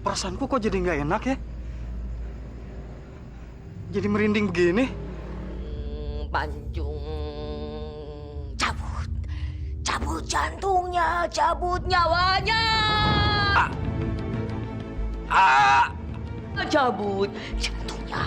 Perasaanku kok jadi nggak enak ya? Jadi merinding begini. Banjung, cabut. Cabut jantungnya, cabut nyawanya. Cabut jantungnya.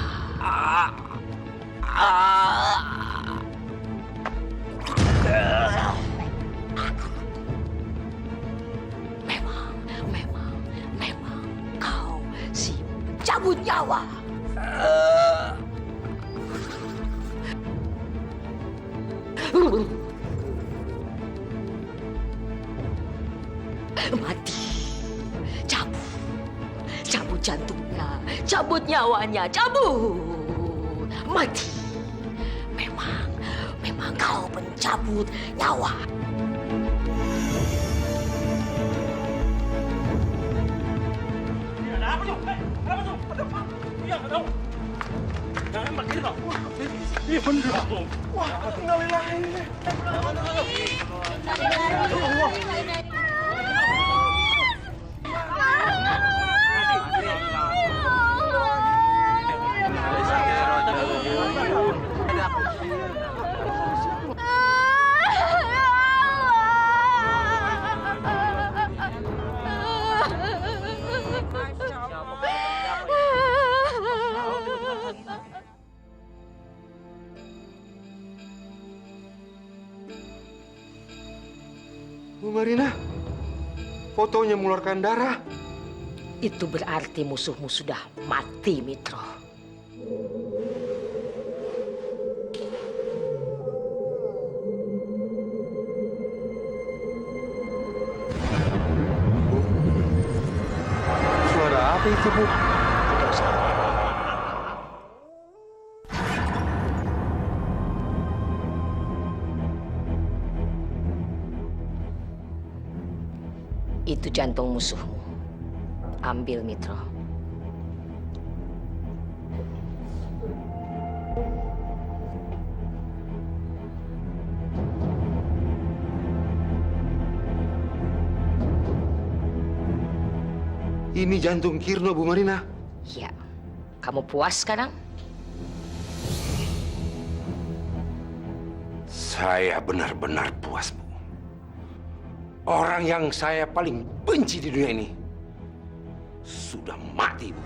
Memang kau si cabut nyawa. Mati. Cabut jantungnya, cabut nyawanya, cabut. Mati. Memang kau pencabut nyawa. Ada apa tuh? Ada apa tuh? Ada apa? Iya, ada apa? Jangan begini dong. Iya bener tuh. Wah, innalillahi. Bu Marina, fotonya mengeluarkan darah. Itu berarti musuhmu sudah mati, Mitro. Suara apa itu, Bu? Tidak usah. Itu jantung musuhmu. Ambil, Mitro. Ini jantung Kirno, Bu Marina. Ya, kamu puas sekarang? Saya benar-benar puas, Bu. Orang yang saya paling benci di dunia ini sudah mati, Bu.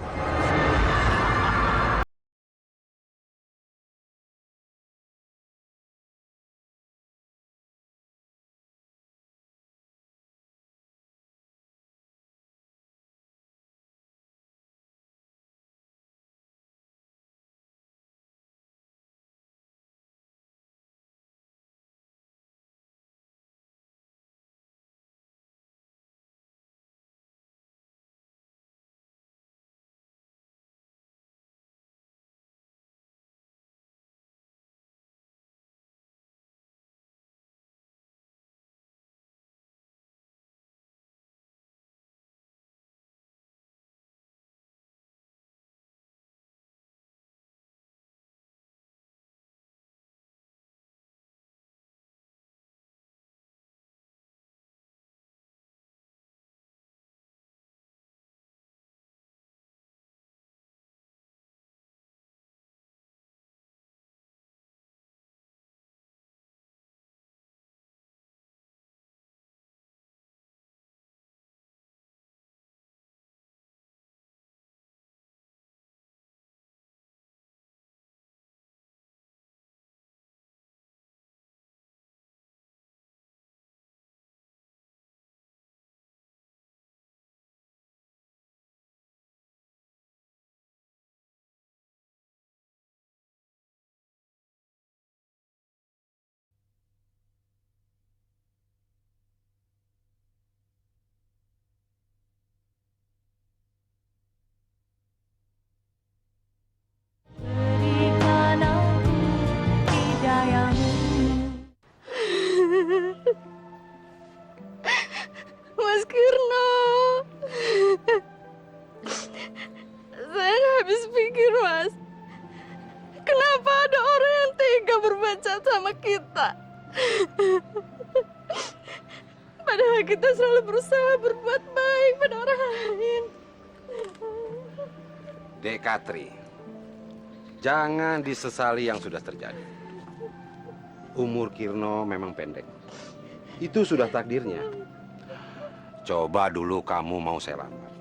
Mas Kirno, saya nggak habis pikir, Mas. Kenapa ada orang yang tega berbuat jahat sama kita? Padahal kita selalu berusaha berbuat baik pada orang lain. Dek Katri, jangan disesali yang sudah terjadi. Umur Kirno memang pendek. Itu sudah takdirnya. Coba dulu kamu mau saya lamar.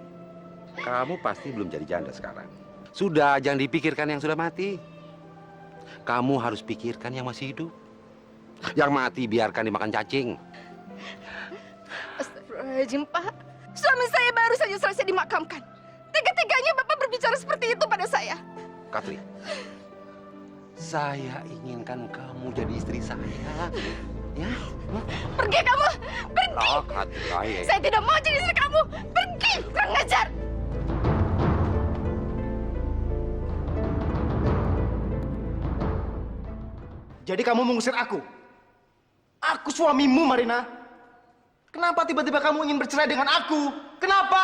Kamu pasti belum jadi janda sekarang. Sudah, jangan dipikirkan yang sudah mati. Kamu harus pikirkan yang masih hidup. Yang mati biarkan dimakan cacing. Astagfirullahaladzim, Pak. Suami saya baru saja selesai dimakamkan. Tega-teganya Bapak berbicara seperti itu pada saya. Katri, saya inginkan kamu jadi istri saya. Ya? Pergi kamu! Pergi! Loh, Katri, ayo. Saya tidak mau jadi istri kamu! Pergi! Kurang ajar! Jadi kamu mengusir aku? Aku suamimu, Marina. Kenapa tiba-tiba kamu ingin bercerai dengan aku? Kenapa?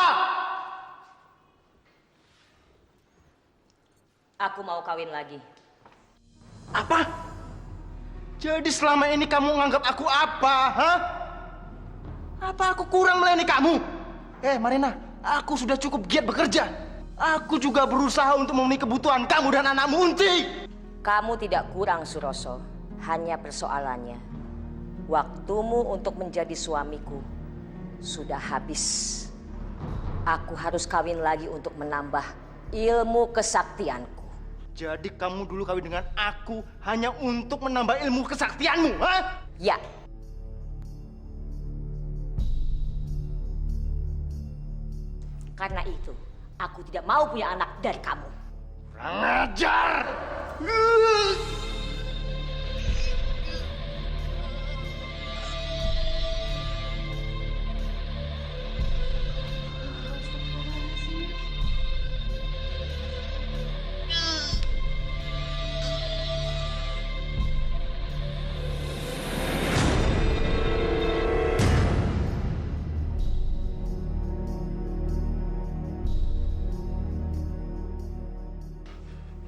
Aku mau kawin lagi. Apa? Jadi selama ini kamu menganggap aku apa, hah? Apa aku kurang melayani kamu? Marina, aku sudah cukup giat bekerja. Aku juga berusaha untuk memenuhi kebutuhan kamu dan anakmu, Unti. Kamu tidak kurang, Suroso. Hanya persoalannya, waktumu untuk menjadi suamiku sudah habis. Aku harus kawin lagi untuk menambah ilmu kesaktianku. Jadi kamu dulu kawin dengan aku hanya untuk menambah ilmu kesaktianmu, ha? Ya. Karena itu, aku tidak mau punya anak dari kamu. Kurang ajar!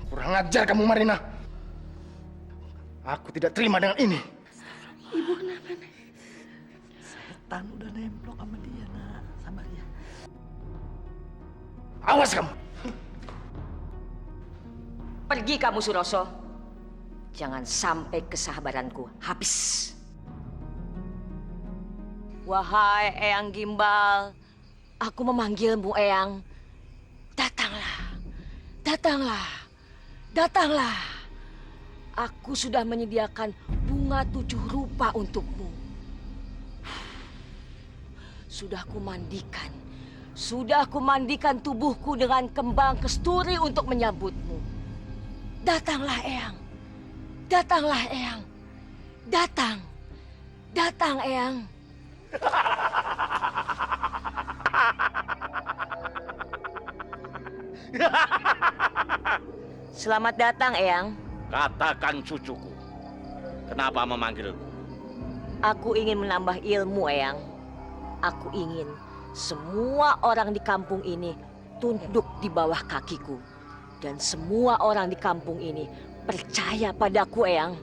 Kurang ajar kamu, Marina. Aku tidak terima dengan ini. Ibu kenapa, Nek? Setan udah nemplok sama dia, Nak. Sabar ya. Awas kamu. Pergi kamu, Suroso. Jangan sampai kesabaranku habis. Wahai Eyang Gimbal, aku memanggilmu, Eyang. Datanglah, datanglah, datanglah. Aku sudah menyediakan bunga 7 rupa untukmu. Sudah kumandikan tubuhku dengan kembang kesturi untuk menyambutmu. Datanglah, Eyang. Datanglah, Eyang. Datang. Datang, Eyang. Selamat datang, Eyang. Katakan cucuku, kenapa memanggilku? Aku ingin menambah ilmu, Eyang. Aku ingin semua orang di kampung ini tunduk di bawah kakiku. Dan semua orang di kampung ini percaya padaku, Eyang.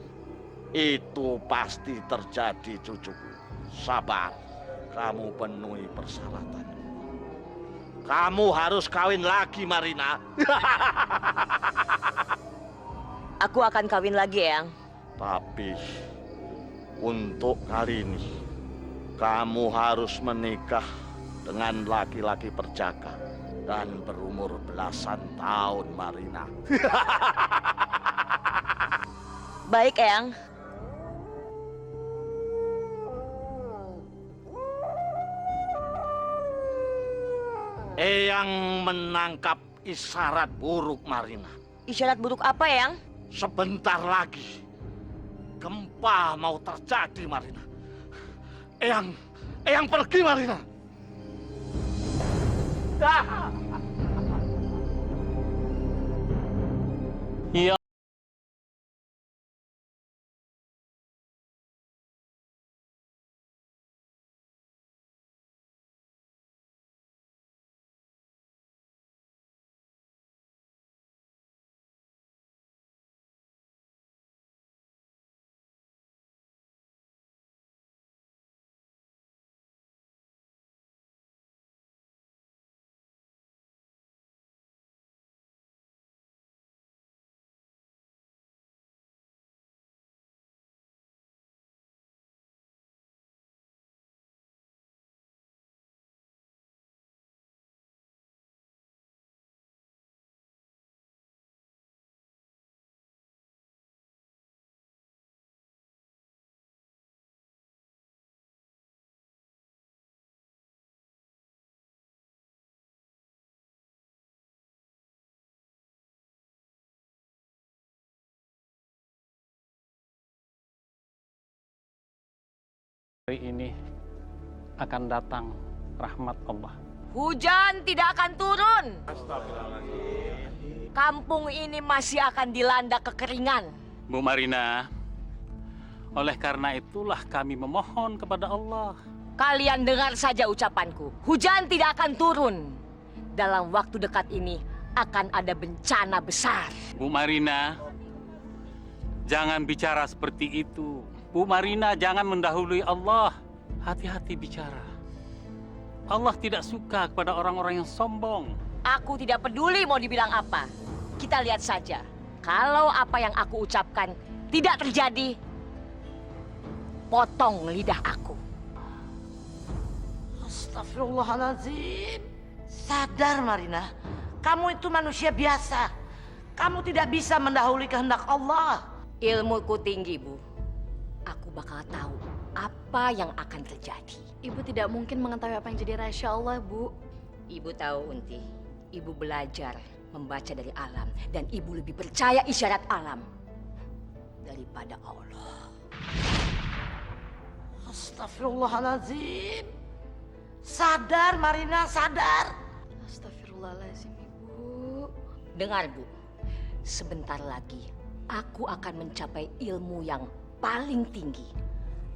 Itu pasti terjadi, cucuku. Sabar, kamu penuhi persyaratan. Kamu harus kawin lagi, Marina. Aku akan kawin lagi, Eyang. Tapi untuk kali ini, kamu harus menikah dengan laki-laki perjaka dan berumur belasan tahun, Marina. Baik, Eyang. Eyang menangkap isyarat buruk, Marina. Isyarat buruk apa, Eyang? Sebentar lagi, gempa mau terjadi, Marina. Eyang pergi, Marina. Ya. Hari ini akan datang rahmat Allah. Hujan tidak akan turun. Kampung ini masih akan dilanda kekeringan. Bu Marina, oleh karena itulah kami memohon kepada Allah. Kalian dengar saja ucapanku. Hujan tidak akan turun. Dalam waktu dekat ini akan ada bencana besar. Bu Marina, jangan bicara seperti itu. Bu Marina, jangan mendahului Allah. Hati-hati bicara. Allah tidak suka kepada orang-orang yang sombong. Aku tidak peduli mau dibilang apa. Kita lihat saja. Kalau apa yang aku ucapkan tidak terjadi, potong lidah aku. Astagfirullahaladzim. Sadar Marina, kamu itu manusia biasa. Kamu tidak bisa mendahului kehendak Allah. Ilmuku tinggi, Bu. Aku bakal tahu apa yang akan terjadi. Ibu tidak mungkin mengetahui apa yang jadi rahasia Allah, Bu. Ibu tahu, Unti. Ibu belajar membaca dari alam. Dan ibu lebih percaya isyarat alam daripada Allah. Astagfirullahaladzim. Sadar Marina, sadar. Astagfirullahaladzim, Ibu. Dengar, Bu. Sebentar lagi aku akan mencapai ilmu yang paling tinggi.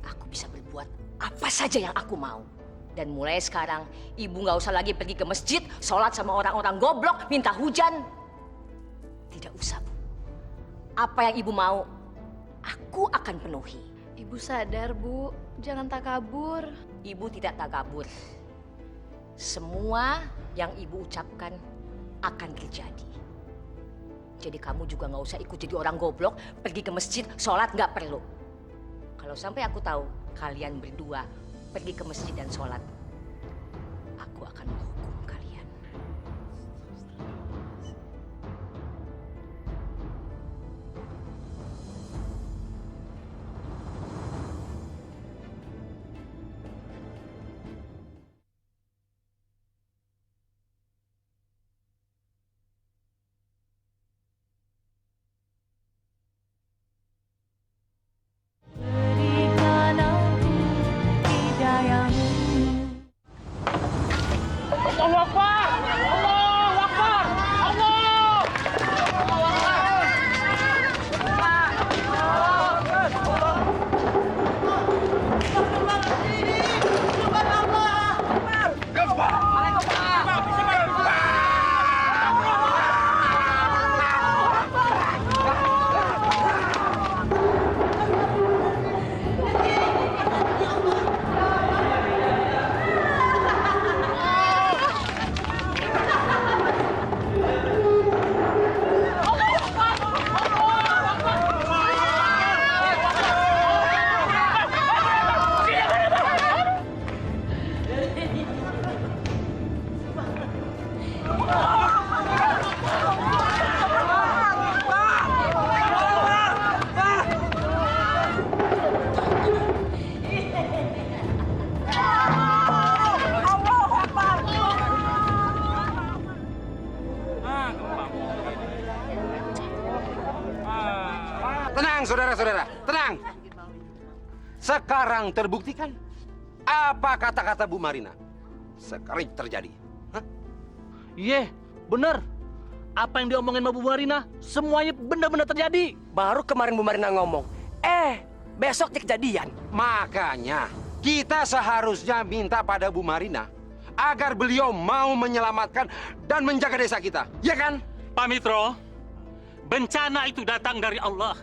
Aku bisa berbuat apa saja yang aku mau. Dan mulai sekarang, ibu nggak usah lagi pergi ke masjid, sholat sama orang-orang goblok, minta hujan. Tidak usah, Bu. Apa yang ibu mau, aku akan penuhi. Ibu sadar, Bu. Jangan takabur. Ibu tidak takabur. Semua yang ibu ucapkan akan terjadi. Jadi kamu juga nggak usah ikut jadi orang goblok, pergi ke masjid, sholat nggak perlu. Kalau sampai aku tahu kalian berdua pergi ke masjid dan sholat, aku akan menghukum kalian. Tenang, saudara-saudara, tenang. Sekarang terbuktikan apa kata-kata Bu Marina. Sekarang terjadi. Hah? Iya, bener. Apa yang diomongin sama Bu Marina, semuanya benar-benar terjadi. Baru kemarin Bu Marina ngomong, besok kejadian. Makanya kita seharusnya minta pada Bu Marina agar beliau mau menyelamatkan dan menjaga desa kita, ya kan? Pak Mitro, bencana itu datang dari Allah.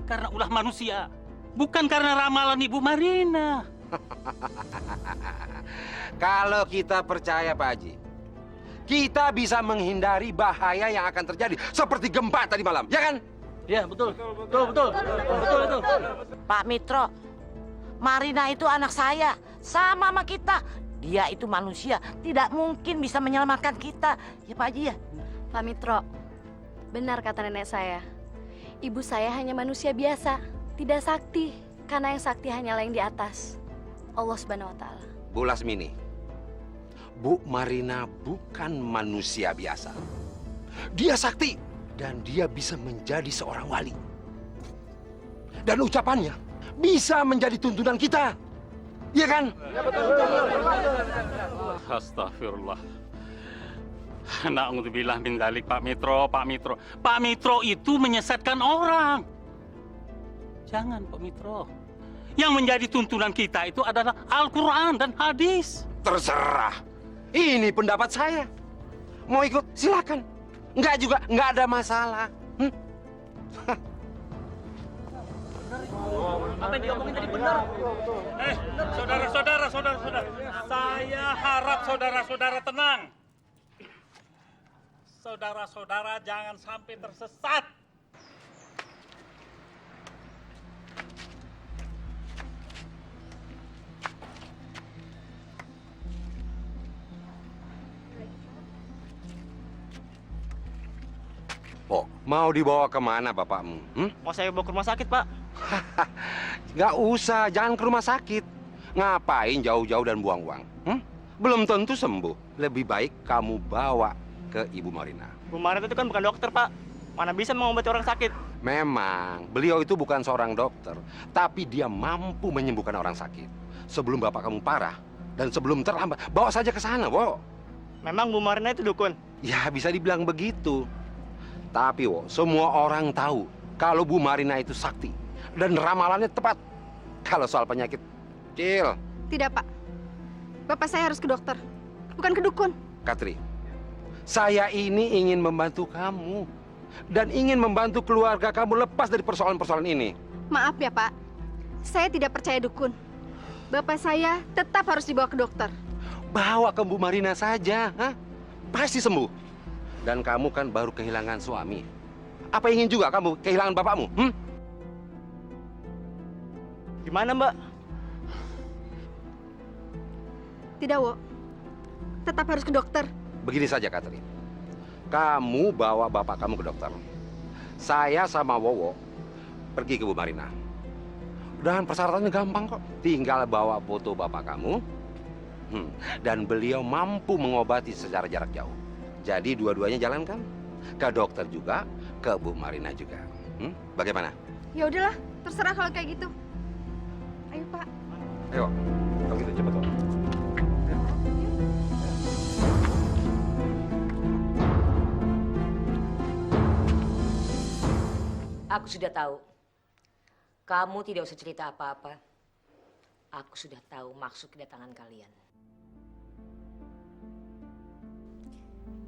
Karena ulah manusia, bukan karena ramalan Ibu Marina. Kalau kita percaya Pak Haji, kita bisa menghindari bahaya yang akan terjadi seperti gempa tadi malam, ya kan? Iya, betul. Betul itu. Pak Mitro, Marina itu anak saya, sama kita. Dia itu manusia, tidak mungkin bisa menyelamatkan kita. Ya Pak Haji ya? Pak Mitro, benar kata nenek saya. Ibu saya hanya manusia biasa, tidak sakti. Karena yang sakti hanyalah yang di atas, Allah Subhanahu wa Ta'ala. Bu Lasmini, Bu Marina bukan manusia biasa. Dia sakti dan dia bisa menjadi seorang wali. Dan ucapannya bisa menjadi tuntunan kita. Iya kan? Astagfirullah. Na'udzubillah min dzalik, Pak Mitro, Pak Mitro. Pak Mitro itu menyesatkan orang. Jangan, Pak Mitro. Yang menjadi tuntunan kita itu adalah Al-Quran dan hadis. Terserah. Ini pendapat saya. Mau ikut, silakan. Enggak juga, enggak ada masalah. Apa yang diomongin tadi benar. Saudara-saudara. Saya harap saudara-saudara tenang. Saudara-saudara jangan sampai tersesat. Oh, mau dibawa kemana bapakmu? Mau saya bawa ke rumah sakit, Pak? Nggak usah, jangan ke rumah sakit. Ngapain jauh-jauh dan buang uang? Belum tentu sembuh. Lebih baik kamu bawa ke Ibu Marina. Bu Marina itu kan bukan dokter, Pak. Mana bisa mengobati orang sakit? Memang, beliau itu bukan seorang dokter, tapi dia mampu menyembuhkan orang sakit. Sebelum bapak kamu parah dan sebelum terlambat, bawa saja ke sana, Wo. Memang Bu Marina itu dukun. Ya, bisa dibilang begitu. Tapi, Wo, semua orang tahu kalau Bu Marina itu sakti dan ramalannya tepat. Kalau soal penyakit, Cil. Tidak, Pak. Bapak saya harus ke dokter, bukan ke dukun. Katri, saya ini ingin membantu kamu dan ingin membantu keluarga kamu lepas dari persoalan-persoalan ini. Maaf ya, Pak. Saya tidak percaya dukun. Bapak saya tetap harus dibawa ke dokter. Bawa ke Bu Marina saja, pasti sembuh. Dan kamu kan baru kehilangan suami. Apa ingin juga kamu kehilangan bapakmu? Gimana, Mbak? Tidak, Wo. Tetap harus ke dokter. Begini saja, Katri. Kamu bawa bapak kamu ke dokter. Saya sama Wowo pergi ke Bu Marina. Dan persyaratannya gampang kok. Tinggal bawa foto bapak kamu. Dan beliau mampu mengobati secara jarak jauh. Jadi dua-duanya jalankan. Ke dokter juga, ke Bu Marina juga. Bagaimana? Ya udahlah, terserah kalau kayak gitu. Ayo, Pak. Ayo, kalau gitu cepat, Wo. Aku sudah tahu. Kamu tidak usah cerita apa-apa. Aku sudah tahu maksud kedatangan kalian.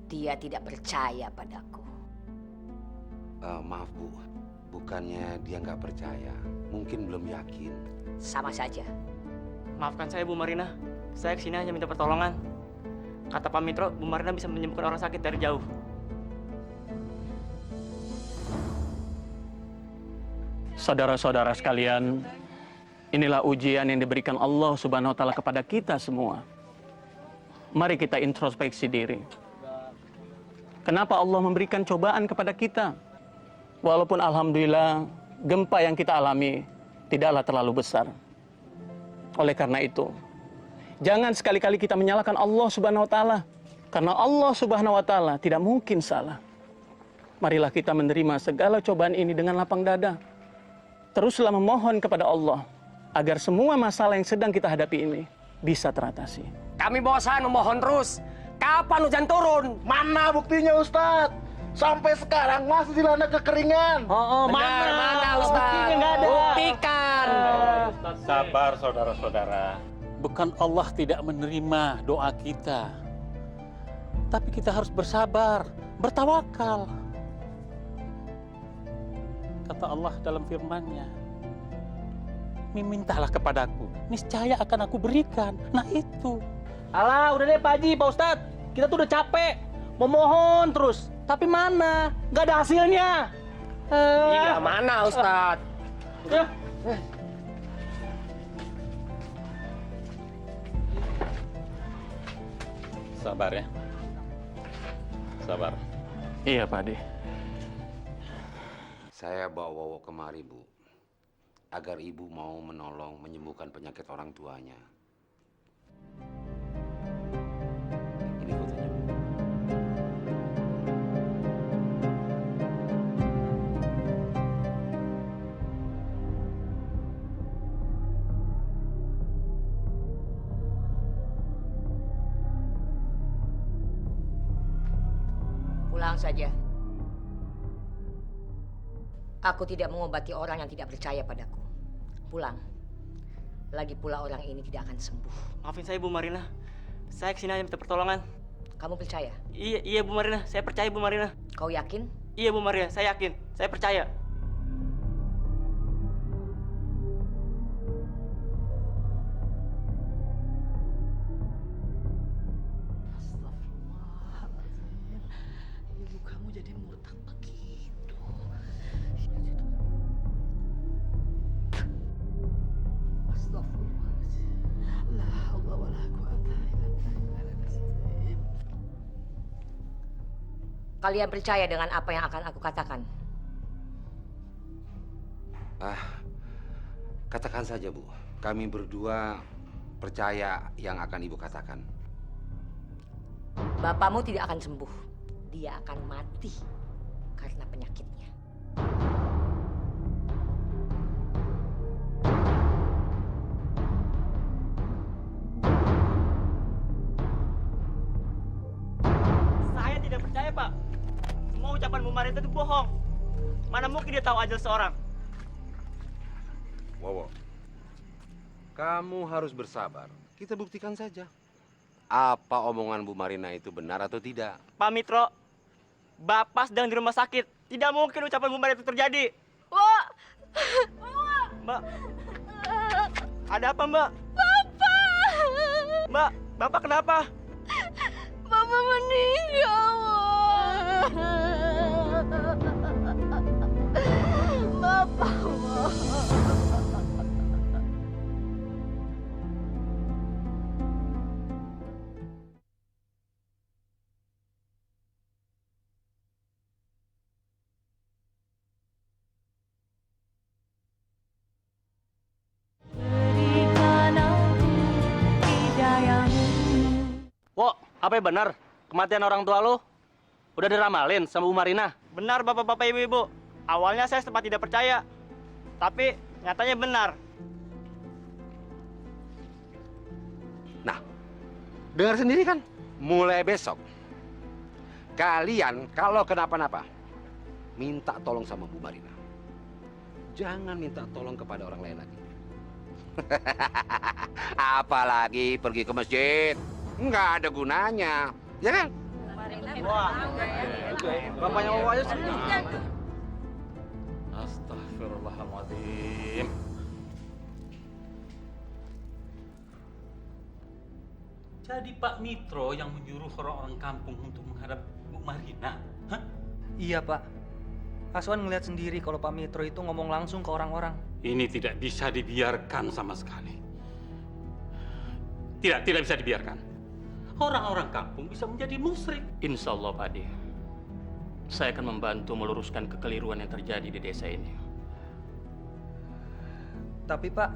Dia tidak percaya padaku. Maaf, Bu. Bukannya dia nggak percaya. Mungkin belum yakin. Sama saja. Maafkan saya, Bu Marina. Saya kesini hanya minta pertolongan. Kata Pak Mitro, Bu Marina bisa menyembuhkan orang sakit dari jauh. Saudara-saudara sekalian, inilah ujian yang diberikan Allah Subhanahu wa taala kepada kita semua. Mari kita introspeksi diri. Kenapa Allah memberikan cobaan kepada kita? Walaupun alhamdulillah gempa yang kita alami tidaklah terlalu besar. Oleh karena itu, jangan sekali-kali kita menyalahkan Allah Subhanahu wa taala. Karena Allah Subhanahu wa taala tidak mungkin salah. Marilah kita menerima segala cobaan ini dengan lapang dada. Teruslah memohon kepada Allah agar semua masalah yang sedang kita hadapi ini bisa teratasi. Kami bosan memohon terus. Kapan hujan turun? Mana buktinya, Ustadz? Sampai sekarang masih dilanda kekeringan. Mana Ustaz? Buktinya nggak ada. Buktikan. Sabar, saudara-saudara. Bukan Allah tidak menerima doa kita. Tapi kita harus bersabar, bertawakal. Kata Allah dalam firman-Nya, "Mintalah kepadaku, niscaya akan aku berikan." Nah itu. Alah, udah deh Pak Haji, Pak Ustadz. Kita tuh udah capek. Memohon terus. Tapi mana? Nggak ada hasilnya. Iya, mana Ustaz? Ya. Sabar ya. Sabar. Iya, Pak Ade. Saya bawa Wowo kemari, Bu. Agar Ibu mau menolong menyembuhkan penyakit orang tuanya. Ini fotonya, Bu. Pulang saja. Aku tidak mengobati orang yang tidak percaya padaku. Pulang. Lagi pula orang ini tidak akan sembuh. Maafin saya Bu Marina. Saya kesini hanya minta pertolongan. Kamu percaya? Iya Bu Marina. Saya percaya Bu Marina. Kau yakin? Iya Bu Marina. Saya yakin. Saya percaya. Ibu kamu jadi murtad begitu. Astagfirullahaladzim. La haula wala quwata illa billah. Kalian percaya dengan apa yang akan aku katakan? Katakan saja, Bu. Kami berdua percaya yang akan Ibu katakan. Bapakmu tidak akan sembuh. Dia akan mati karena penyakitnya. Saya tidak percaya Pak. Semua ucapan Bu Marina itu bohong. Mana mungkin dia tahu ajal seorang? Wowo, kamu harus bersabar. Kita buktikan saja. Apa omongan Bu Marina itu benar atau tidak? Pak Mitro, Bapak sedang di rumah sakit. Tidak mungkin ucapan Bu Marina itu terjadi. Wak! Mbak, ada apa Mbak? Mbak, Bapak kenapa? Bapak meninggal, Wak! Bapak, Wak! Wo, apa yang benar? Kematian orang tua lo udah diramalin sama Bu Marina? Benar bapak-bapak ibu-ibu. Awalnya saya sempat tidak percaya. Tapi nyatanya benar. Nah, dengar sendiri kan? Mulai besok, kalian kalau kenapa-napa, minta tolong sama Bu Marina. Jangan minta tolong kepada orang lain lagi. Apalagi pergi ke masjid. Nggak ada gunanya, ya kan? Wah, bapaknya Wawa aja sih. Astagfirullahaladzim. Jadi Pak Mitro yang menyuruh orang-orang kampung untuk menghadap Bu Marina? Hah? Iya, Pak. Aswan ngeliat sendiri kalau Pak Mitro itu ngomong langsung ke orang-orang. Ini tidak bisa dibiarkan sama sekali. Tidak bisa dibiarkan. Orang-orang kampung bisa menjadi musyrik. Insya Allah, Pak Adi. Saya akan membantu meluruskan kekeliruan yang terjadi di desa ini. Tapi, Pak,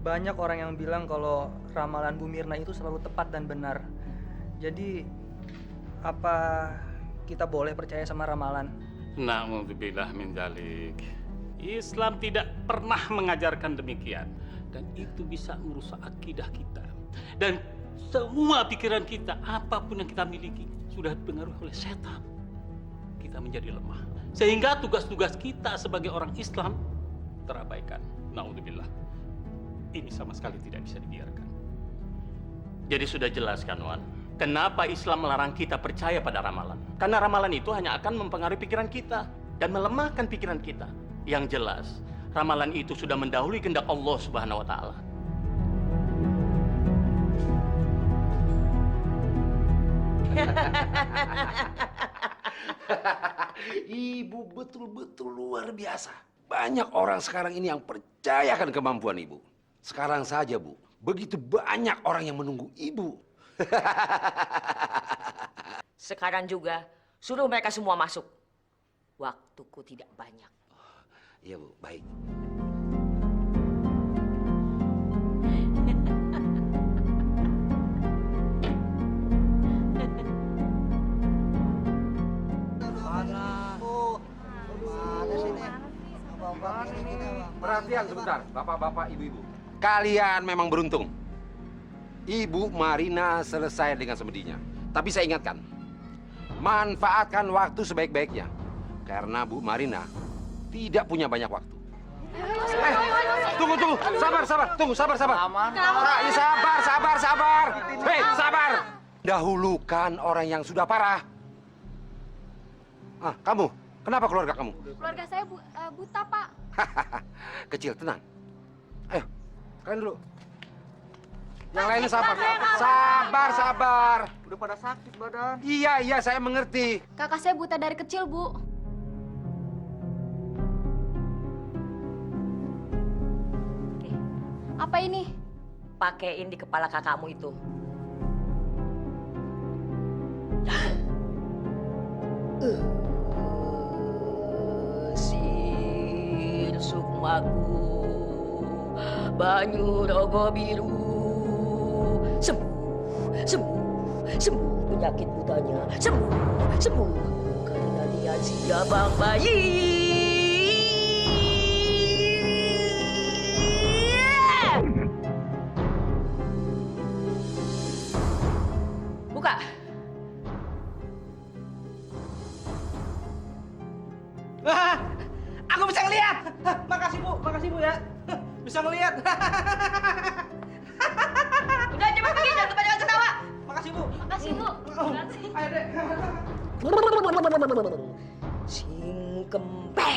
banyak orang yang bilang kalau ramalan Bu Mirna itu selalu tepat dan benar. Jadi, apa kita boleh percaya sama ramalan? Na'udzubillah min dzalik. Islam tidak pernah mengajarkan demikian. Dan itu bisa merusak akidah kita. Dan semua pikiran kita, apapun yang kita miliki, sudah dipengaruhi oleh setan. Kita menjadi lemah. Sehingga tugas-tugas kita sebagai orang Islam terabaikan. Na'udzubillah. Ini sama sekali tidak bisa dibiarkan. Jadi sudah jelas kan, Wan? Kenapa Islam melarang kita percaya pada ramalan? Karena ramalan itu hanya akan mempengaruhi pikiran kita dan melemahkan pikiran kita. Yang jelas, ramalan itu sudah mendahului kehendak Allah Subhanahu wa Ta'ala. Ibu betul-betul luar biasa. Banyak orang sekarang ini yang percayakan kemampuan Ibu. Sekarang saja, Bu, begitu banyak orang yang menunggu Ibu. Sekarang juga suruh mereka semua masuk. Waktuku tidak banyak. Iya, Bu, baik. Perhatian sebentar, bapak-bapak, ibu-ibu. Kalian memang beruntung. Ibu Marina selesai dengan semedinya. Tapi saya ingatkan, manfaatkan waktu sebaik-baiknya. Karena Bu Marina tidak punya banyak waktu. Tunggu. Sabar. Sabar. Hei, sabar. Dahulukan orang yang sudah parah. Kamu, kenapa keluarga kamu? Keluarga saya buta, Pak. Kecil, tenang. Ayo, kalian dulu. Yang lainnya sabar. Sabar. Udah pada sakit badan. Iya, saya mengerti. Kakak saya buta dari kecil, Bu. Apa ini? Pakein di kepala kakakmu itu. Sir sukmaku banyu rogo biru, sembuh penyakit butanya, sembuh karena dia si jabang bayi. Buka. Aku bisa ngeliat. Makasih Bu ya. Bisa ngeliat. Udah coba pergi, jangan kebanyakan ketawa. Makasih Bu. Makasih, Bu. Ayo deh. Sing kempes.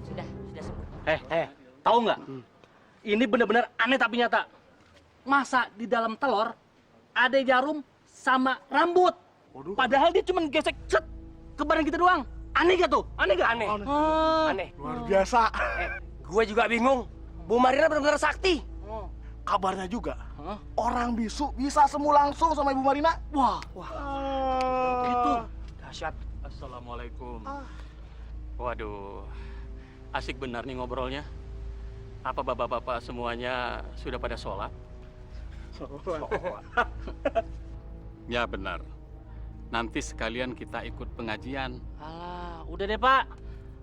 Sudah sembuh. Tahu nggak? Ini benar-benar aneh tapi nyata. Masa di dalam telur ada jarum sama rambut. Padahal dia cuma gesek cet ke badan kita doang. Aneh gak tuh? Aneh gak? Aneh. Aneh. Luar biasa. Gue juga bingung. Bu Marina benar-benar sakti. Kabarnya juga, orang bisu bisa sembuh langsung sama Ibu Marina. Wah. Itu dahsyat. Assalamualaikum. Waduh, asik benar nih ngobrolnya. Apa bapak-bapak semuanya sudah pada sholat? Ya benar. Nanti sekalian kita ikut pengajian. Alah, udah deh Pak.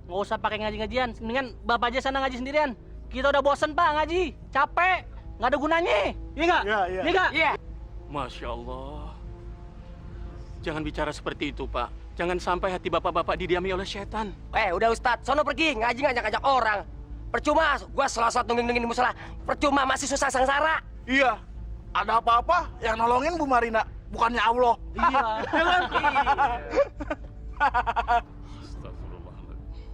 Nggak usah pakai ngaji-ngajian. Mendingan Bapak aja sana ngaji sendirian. Kita udah bosen Pak ngaji. Capek. Nggak ada gunanya. Iya nggak? Iya. Iya nggak? Iya. Masya Allah. Jangan bicara seperti itu, Pak. Jangan sampai hati bapak-bapak didiami oleh setan. Udah Ustadz. Sono pergi. Ngaji ngajak-ngajak orang. Percuma. Gua selesai nungging-nungging di musola. Percuma masih susah sengsara. Iya. Ada apa-apa yang nolongin Bu Marina, bukannya Allah. Iya. Astagfirullahaladzim.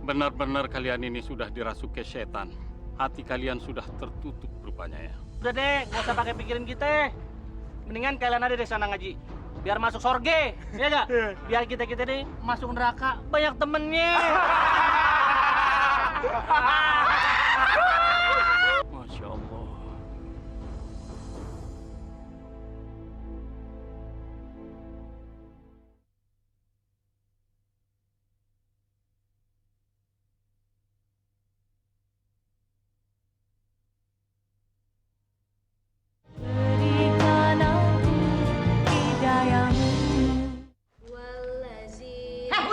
Benar-benar kalian ini sudah dirasuki setan. Hati kalian sudah tertutup rupanya ya. Udah deh. Nggak usah pakai pikirin kita. Mendingan kalian ada di sana ngaji. Biar masuk sorge. Iya nggak? Biar kita-kita nih masuk neraka. Banyak temennya. Masya Allah.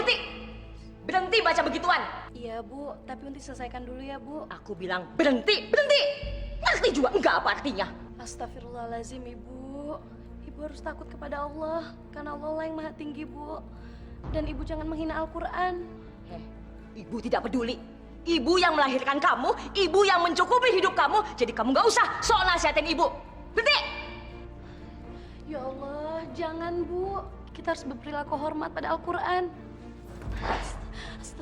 Unti! Berhenti baca begituan. Iya, Bu. Tapi Unti selesaikan dulu ya, Bu. Aku bilang berhenti. Ngerti juga enggak apa artinya. Astagfirullahaladzim, Ibu. Ibu harus takut kepada Allah. Karena Allah yang maha tinggi, Bu. Dan Ibu jangan menghina Al-Quran. Ibu tidak peduli. Ibu yang melahirkan kamu, ibu yang mencukupi hidup kamu. Jadi kamu nggak usah soal nasihatin ibu. Berhenti! Ya Allah, jangan, Bu. Kita harus berperilaku hormat pada Al-Quran.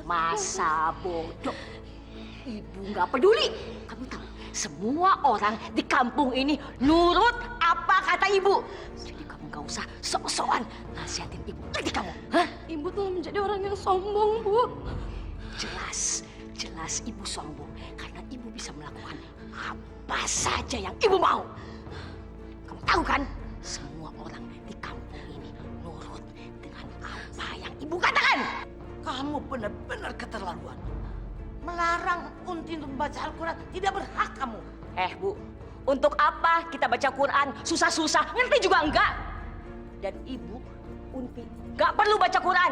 Masa bodoh. Ibu nggak peduli. Kamu tahu, semua orang di kampung ini nurut apa kata ibu. Jadi kamu nggak usah sok-sokan nasihatin ibu. Ngerti kamu? Hah? Ibu telah menjadi orang yang sombong, Bu. Jelas ibu sombong karena ibu bisa melakukan apa saja yang ibu mau. Kamu tahu kan? Semua orang di kampung ini nurut dengan apa yang ibu katakan. Kamu benar-benar keterlaluan. Melarang Unti untuk membaca Al-Quran. Tidak berhak kamu. Bu, untuk apa kita baca Quran susah-susah? Ngerti juga enggak? Dan ibu, Unti, nggak perlu baca Quran.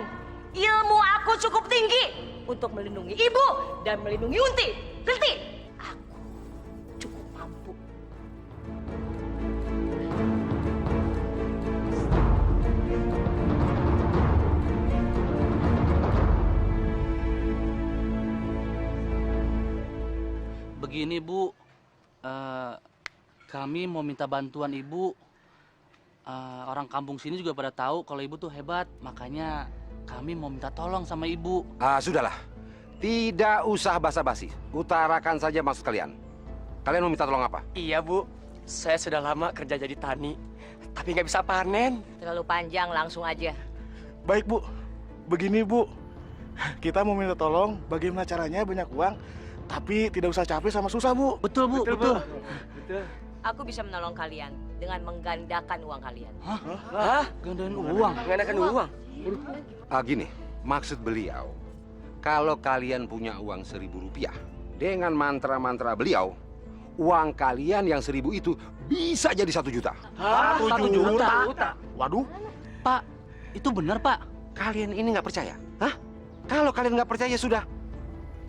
Ilmu aku cukup tinggi untuk melindungi ibu dan melindungi Unti. Ngerti? begini Bu, kami mau minta bantuan Ibu. Orang kampung sini juga pada tahu kalau Ibu tuh hebat, makanya kami mau minta tolong sama Ibu. Sudahlah. Tidak usah basa-basi. Utarakan saja maksud kalian. Kalian mau minta tolong apa? Iya Bu, saya sudah lama kerja jadi tani, tapi nggak bisa panen. Terlalu panjang, langsung aja. Baik Bu, begini Bu, kita mau minta tolong bagaimana caranya banyak uang, tapi tidak usah capek sama susah Bu. Betul Bu, betul. Aku bisa menolong kalian dengan menggandakan uang kalian. Hah? Gandain uang? Mengandalkan uang? Gini, maksud beliau, kalau kalian punya uang 1.000 rupiah, dengan mantra-mantra beliau, uang kalian yang 1.000 itu bisa jadi 1 juta. Hah? 1 juta? Waduh, Pak, itu benar Pak? Kalian ini nggak percaya? Hah? Kalau kalian nggak percaya sudah.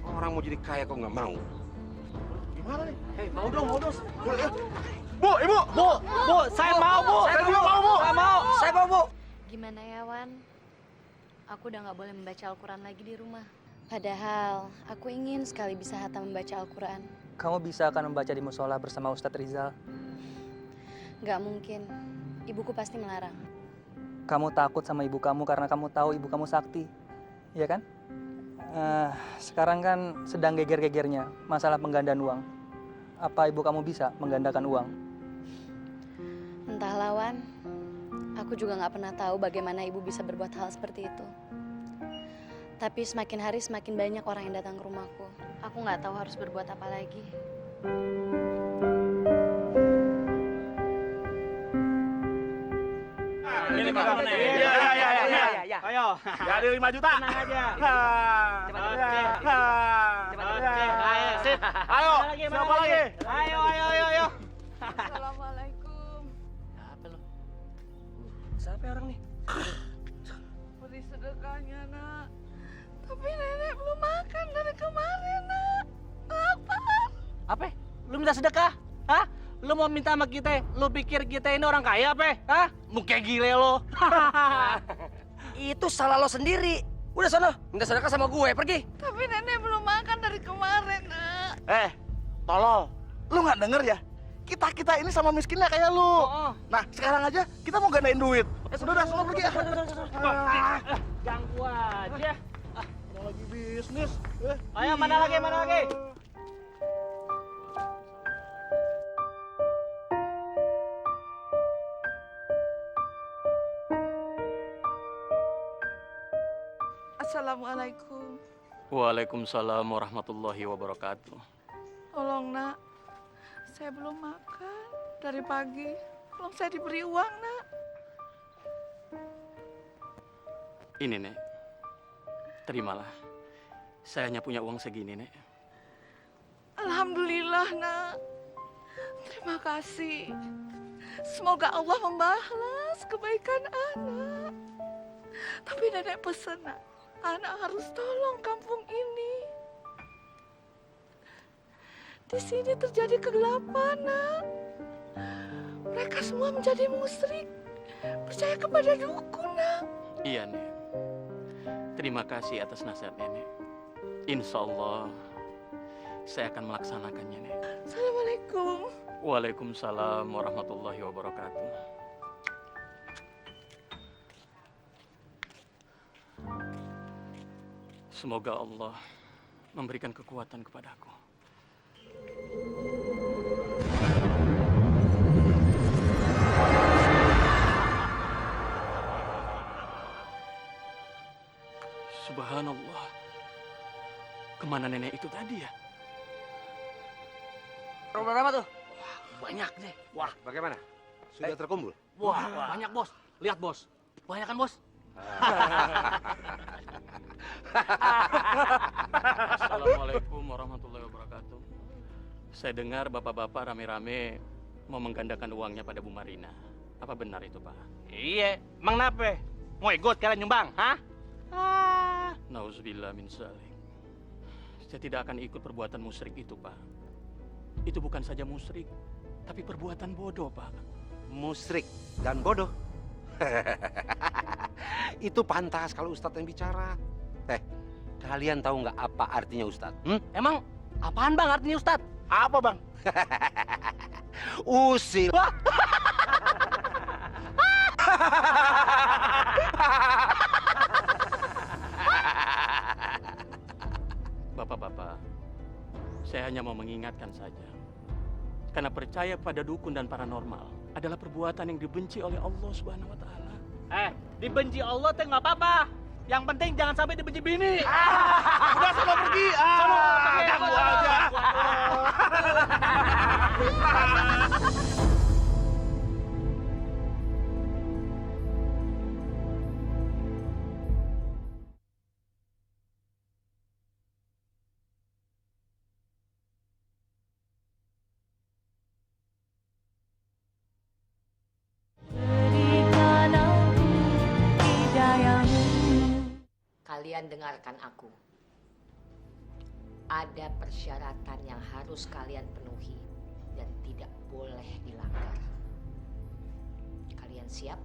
Orang mau jadi kaya kok nggak mau. gimana nih? Mau dong. Bu, Ibu! Bu, saya mau Bu. Saya juga mau, Bu! Saya mau Bu. Gimana ya, Wan? Aku udah nggak boleh membaca Al-Quran lagi di rumah. Padahal aku ingin sekali bisa hatam membaca Al-Quran. Kamu bisa akan membaca di musola bersama Ustadz Rizal. Nggak mungkin. Ibuku pasti melarang. Kamu takut sama ibu kamu karena kamu tahu ibu kamu sakti. Iya kan? Sekarang kan sedang geger-gegernya masalah penggandaan uang. Apa ibu kamu bisa menggandakan uang? Entah lawan, aku juga nggak pernah tahu bagaimana ibu bisa berbuat hal seperti itu. Tapi semakin hari semakin banyak orang yang datang ke rumahku. Aku nggak tahu harus berbuat apa lagi. Ini Pak. Iya. Ayo. Jadi 5 juta. Tenang aja. Cepat. Ayo, siapa lagi? Ayo. Assalamualaikum. Apa lo? Siapa orang nih? Beri sedekahnya, Nak. Tapi nenek belum makan dari kemarin, Nak. Apa? Lu minta sedekah? Hah? Lu mau minta sama kita? Lu pikir kita ini orang kaya apa? Hah? Muka gile lo. Itu salah lo sendiri. Udah sono, minta sedekah sama gue, pergi. Tapi nenek belum makan dari kemarin, Nak. Tolol. Lu nggak denger ya? Kita ini sama miskinnya kayak lu. Nah, sekarang aja kita mau gandain duit. Udah, semua pergi ya. Ganggu aja. Mau lagi bisnis. Ayo, mana lagi? Assalamualaikum. Waalaikumsalam warahmatullahi wabarakatuh. Tolong, Nak. Saya belum makan dari pagi. Belum saya diberi uang, Nak. Ini, Nek. Terimalah. Saya hanya punya uang segini, Nek. Alhamdulillah, Nak. Terima kasih. Semoga Allah membalas kebaikan anak. Tapi nenek pesan, Nak. Anak harus tolong kampung ini. Di sini terjadi kegelapan, Nak. Mereka semua menjadi musyrik. Percaya kepada dukun, Nak. Iya, Nek. Terima kasih atas nasihat Nenek. Insya Allah, saya akan melaksanakannya, Nek. Assalamualaikum. Waalaikumsalam warahmatullahi wabarakatuh. Semoga Allah memberikan kekuatan kepadaku. Subhanallah. Kemana nenek itu tadi ya? Berapa tuh? Banyak nih. Wah, bagaimana? Sudah terkumpul? Wah, banyak bos. Lihat bos. Banyak kan bos? Assalamualaikum warahmatullahi wabarakatuh. Saya dengar bapak-bapak rame-rame mau menggandakan uangnya pada Bu Marina. Apa benar itu, Pak? Iya, emang kenapa? Mau ikut kalian nyumbang, hah? Nauzubillah min zalik. Saya tidak akan ikut perbuatan musyrik itu, Pak. Itu bukan saja musyrik, tapi perbuatan bodoh, Pak. Musyrik dan bodoh. Itu pantas kalau Ustadz yang bicara. Kalian tahu nggak apa artinya Ustadz? Emang apaan bang artinya Ustadz? Apa bang? Usil. Bapak-bapak, saya hanya mau mengingatkan saja. Karena percaya pada dukun dan paranormal adalah perbuatan yang dibenci oleh Allah Subhanahu wa taala. Dibenci Allah teh nggak apa-apa. Yang penting jangan sampai dibenci bini. Udah sama pergi. Ganggu aja. Kalian dengarkan aku. Ada persyaratan yang harus kalian penuhi dan tidak boleh dilanggar. Kalian siap?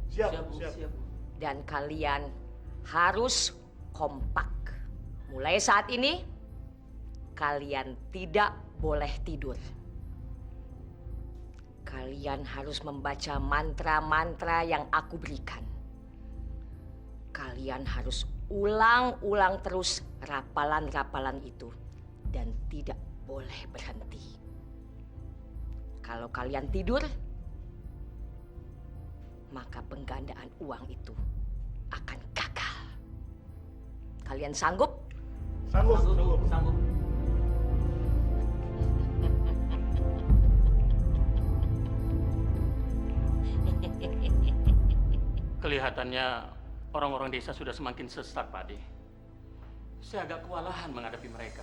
Siap. Dan kalian harus kompak. Mulai saat ini, kalian tidak boleh tidur. Kalian harus membaca mantra-mantra yang aku berikan. Kalian harus ulang-ulang terus rapalan-rapalan itu dan tidak boleh berhenti. Kalau kalian tidur, maka penggandaan uang itu akan gagal. Kalian sanggup? Sanggup. Kelihatannya orang-orang desa sudah semakin sesat, Pak De. Saya agak kewalahan menghadapi mereka.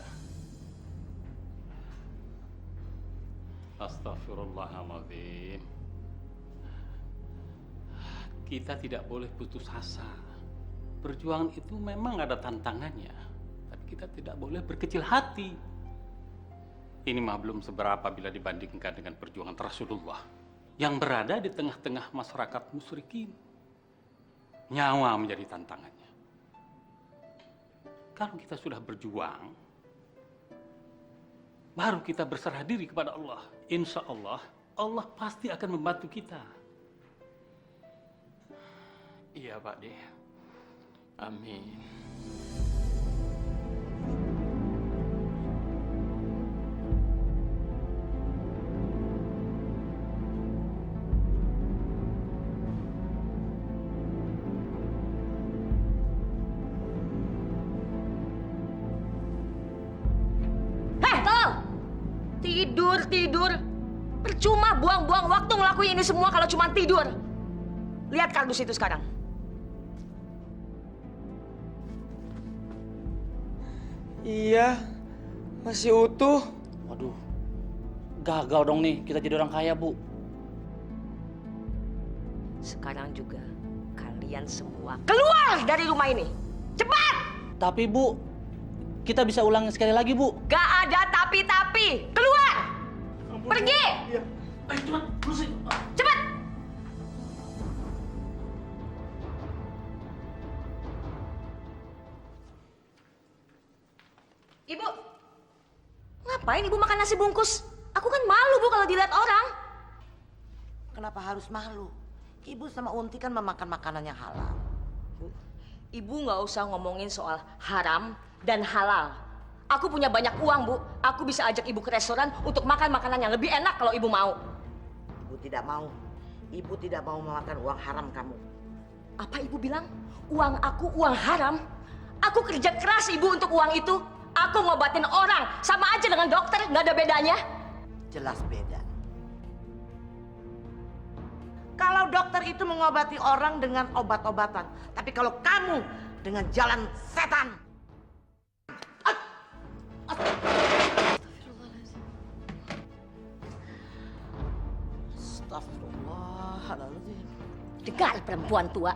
Astagfirullahaladzim. Kita tidak boleh putus asa. Perjuangan itu memang ada tantangannya, tapi kita tidak boleh berkecil hati. Ini mah belum seberapa bila dibandingkan dengan perjuangan Rasulullah yang berada di tengah-tengah masyarakat musyrikin. Nyawa menjadi tantangannya. Kalau kita sudah berjuang, baru kita berserah diri kepada Allah. Insya Allah, Allah pasti akan membantu kita. Iya, Pak De. Amin. Tidur. Percuma buang-buang waktu ngelakuin ini semua kalau cuma tidur. Lihat kardus itu sekarang. Iya, masih utuh. Waduh, gagal dong nih kita jadi orang kaya, Bu. Sekarang juga kalian semua keluar dari rumah ini. Cepat! Tapi Bu, kita bisa ulangi sekali lagi, Bu. Gak ada tapi-tapi. Keluar! Pergi! Ayo cepat, berusin. Cepat! Ibu, ngapain ibu makan nasi bungkus? Aku kan malu, Bu, kalau dilihat orang. Kenapa harus malu? Ibu sama Unti kan memakan makanan yang halal. Ibu nggak usah ngomongin soal haram dan halal. Aku punya banyak uang, Bu. Aku bisa ajak ibu ke restoran untuk makan makanan yang lebih enak kalau ibu mau. Ibu tidak mau. Ibu tidak mau memakan uang haram kamu. Apa ibu bilang? Uang aku uang haram? Aku kerja keras, Ibu, untuk uang itu. Aku ngobatin orang, sama aja dengan dokter, nggak ada bedanya. Jelas beda. Kalau dokter itu mengobati orang dengan obat-obatan, tapi kalau kamu dengan jalan setan. Astagfirullahaladzim. Dengar, perempuan tua,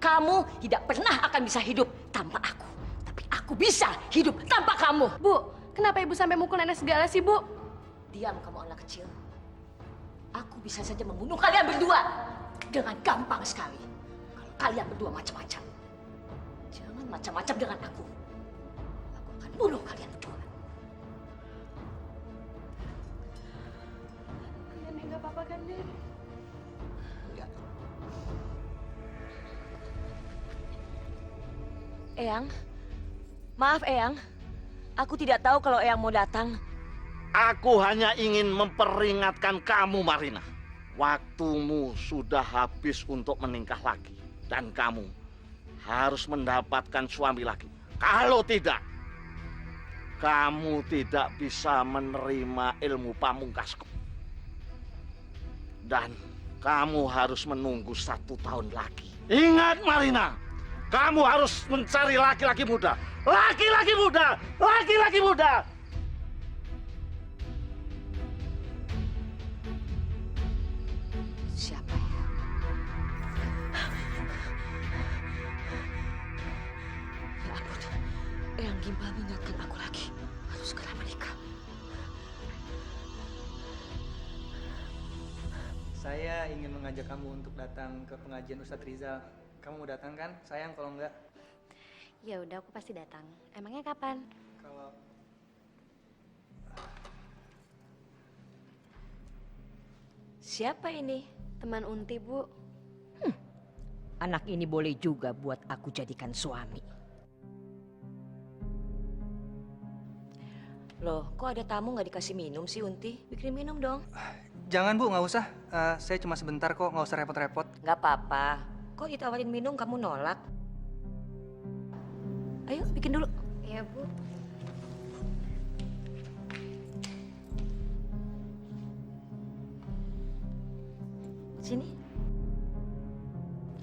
kamu tidak pernah akan bisa hidup tanpa aku. Tapi aku bisa hidup tanpa kamu. Bu, kenapa ibu sampai mukul nenek segala sih, Bu? Diam kamu anak kecil. Aku bisa saja membunuh kalian berdua dengan gampang sekali. Kalau kalian berdua macam-macam. Jangan macam-macam dengan aku. Aku akan bunuh kalian berdua. Eyang, maaf Eyang. Aku tidak tahu kalau Eyang mau datang. Aku hanya ingin memperingatkan kamu, Marina. Waktumu sudah habis untuk menikah lagi. Dan kamu harus mendapatkan suami lagi. Kalau tidak, kamu tidak bisa menerima ilmu pamungkasku. Dan kamu harus menunggu 1 tahun lagi. Ingat, Marina, kamu harus mencari laki-laki muda. Laki-laki muda! Laki-laki muda! Siapa ya? Ya ampun, Eyang Gimbal mengingatkan aku lagi. Harus segera menikah. Saya ingin mengajak kamu untuk datang ke pengajian Ustadz Rizal. Kamu mau datang kan? Sayang kalau enggak. Ya udah, aku pasti datang. Emangnya kapan? Kalau Siapa ini? Teman Unti, Bu. Anak ini boleh juga buat aku jadikan suami. Loh, kok ada tamu nggak dikasih minum sih, Unti? Bikin minum dong. jangan Bu, nggak usah. Saya cuma sebentar kok, nggak usah repot-repot. Nggak apa-apa. Kok ditawarin minum kamu nolak? Ayo, bikin dulu. Iya, Bu. Sini.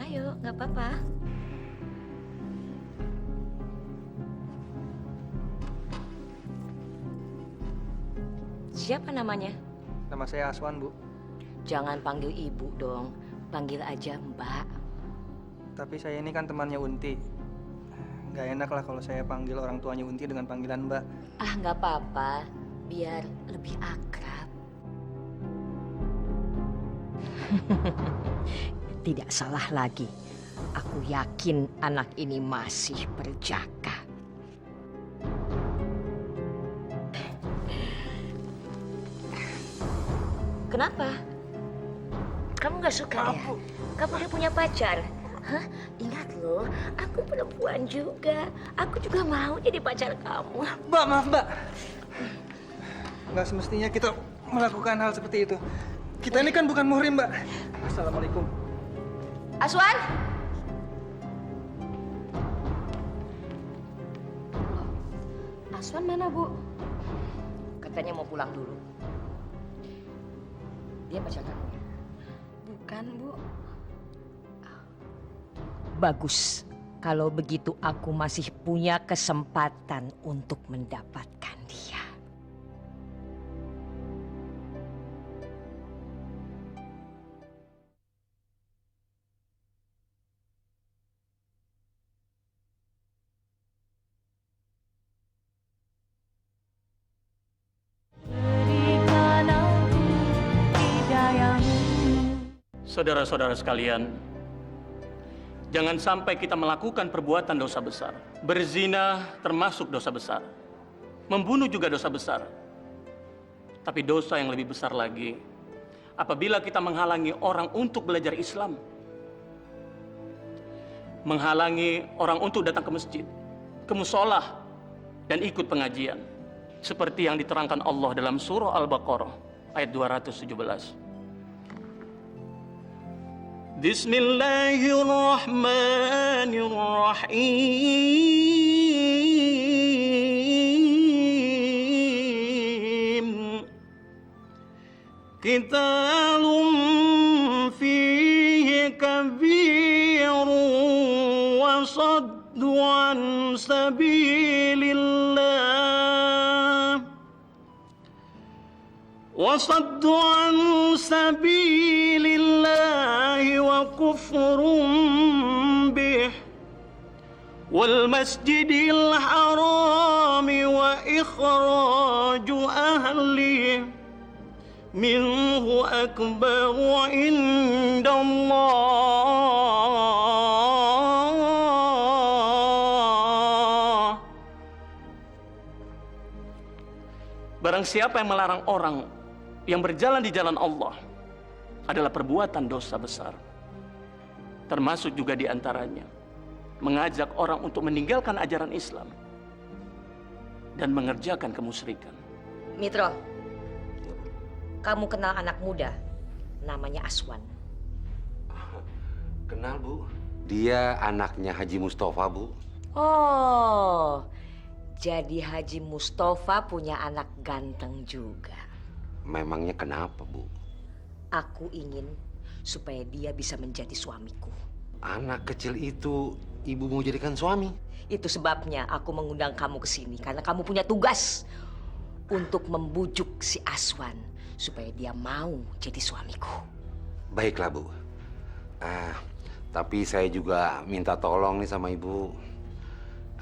Ayo, nggak apa-apa. Siapa namanya? Nama saya Aswan, Bu. Jangan panggil ibu dong. Panggil aja Mbak. Tapi saya ini kan temannya Unti. Nggak enak lah kalau saya panggil orang tuanya Unti dengan panggilan Mbak. Ah, nggak apa-apa. Biar lebih akrab. Tidak salah lagi. Aku yakin anak ini masih berjaka. Kenapa? Kamu nggak suka ya? Kamu udah punya pacar? Hah? Ingat loh, aku perempuan juga. Aku juga mau jadi pacar kamu. Mbak, maaf Mbak. Nggak semestinya kita melakukan hal seperti itu. Kita ini kan bukan muhrim, Mbak. Assalamualaikum. Aswan! Aswan mana, Bu? Katanya mau pulang dulu. Dia pacar kamu? Bukan, Bu. Bagus. Kalau begitu aku masih punya kesempatan untuk mendapatkan dia. Saudara-saudara sekalian, jangan sampai kita melakukan perbuatan dosa besar. Berzina termasuk dosa besar. Membunuh juga dosa besar. Tapi dosa yang lebih besar lagi, apabila kita menghalangi orang untuk belajar Islam. Menghalangi orang untuk datang ke masjid, ke musola, dan ikut pengajian. Seperti yang diterangkan Allah dalam surah Al-Baqarah, ayat 217. Bismillahirrahmanirrahim. Kitabun fihi kabirun wa saddu an sabilillah. وصد عن سبيل الله وكفر به والمسجد الحرام وإخراج أهله منه أكبر عند الله. Barang siapa yang melarang orang yang berjalan di jalan Allah adalah perbuatan dosa besar. Termasuk juga di antaranya mengajak orang untuk meninggalkan ajaran Islam dan mengerjakan kemusyrikan. Mitro, kamu kenal anak muda namanya Aswan? Kenal, Bu. Dia anaknya Haji Mustafa, Bu. Oh, jadi Haji Mustafa punya anak ganteng juga. Memangnya kenapa, Bu? Aku ingin supaya dia bisa menjadi suamiku. Anak kecil itu ibu mau jadikan suami? Itu sebabnya aku mengundang kamu ke sini karena kamu punya tugas untuk membujuk si Aswan supaya dia mau jadi suamiku. Baiklah, Bu. Tapi saya juga minta tolong nih sama Ibu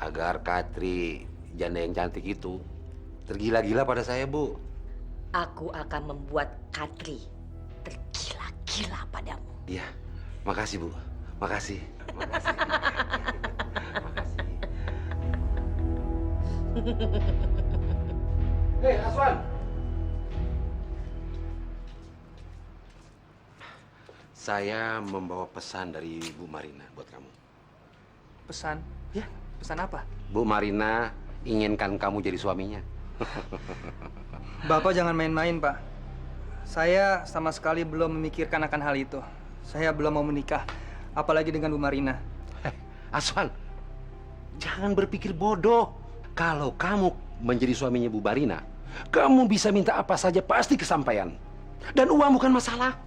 agar Katri janda yang cantik itu tergila-gila pada saya, Bu. Aku akan membuat Katri tergila-gila padamu. Iya, makasih, Bu. Makasih. Makasih. Makasih. Hei, Aswan. Saya membawa pesan dari Bu Marina buat kamu. Pesan? Ya. Pesan apa? Bu Marina inginkan kamu jadi suaminya. Bapak jangan main-main, Pak. Saya sama sekali belum memikirkan akan hal itu. Saya belum mau menikah, apalagi dengan Bu Marina. Aswan, jangan berpikir bodoh. Kalau kamu menjadi suaminya Bu Marina, kamu bisa minta apa saja pasti kesampaian. Dan uang bukan masalah.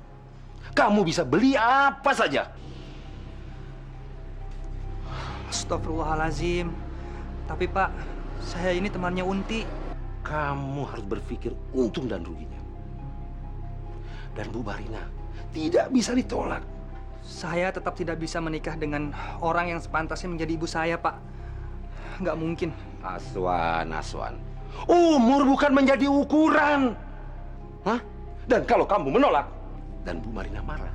Kamu bisa beli apa saja. Astagfirullahalazim. Tapi Pak, saya ini temannya Unti. Kamu harus berpikir untung dan ruginya. Dan Bu Marina tidak bisa ditolak. Saya tetap tidak bisa menikah dengan orang yang sepantasnya menjadi ibu saya, Pak. Nggak mungkin. Aswan. Umur bukan menjadi ukuran. Hah? Dan kalau kamu menolak, dan Bu Marina marah,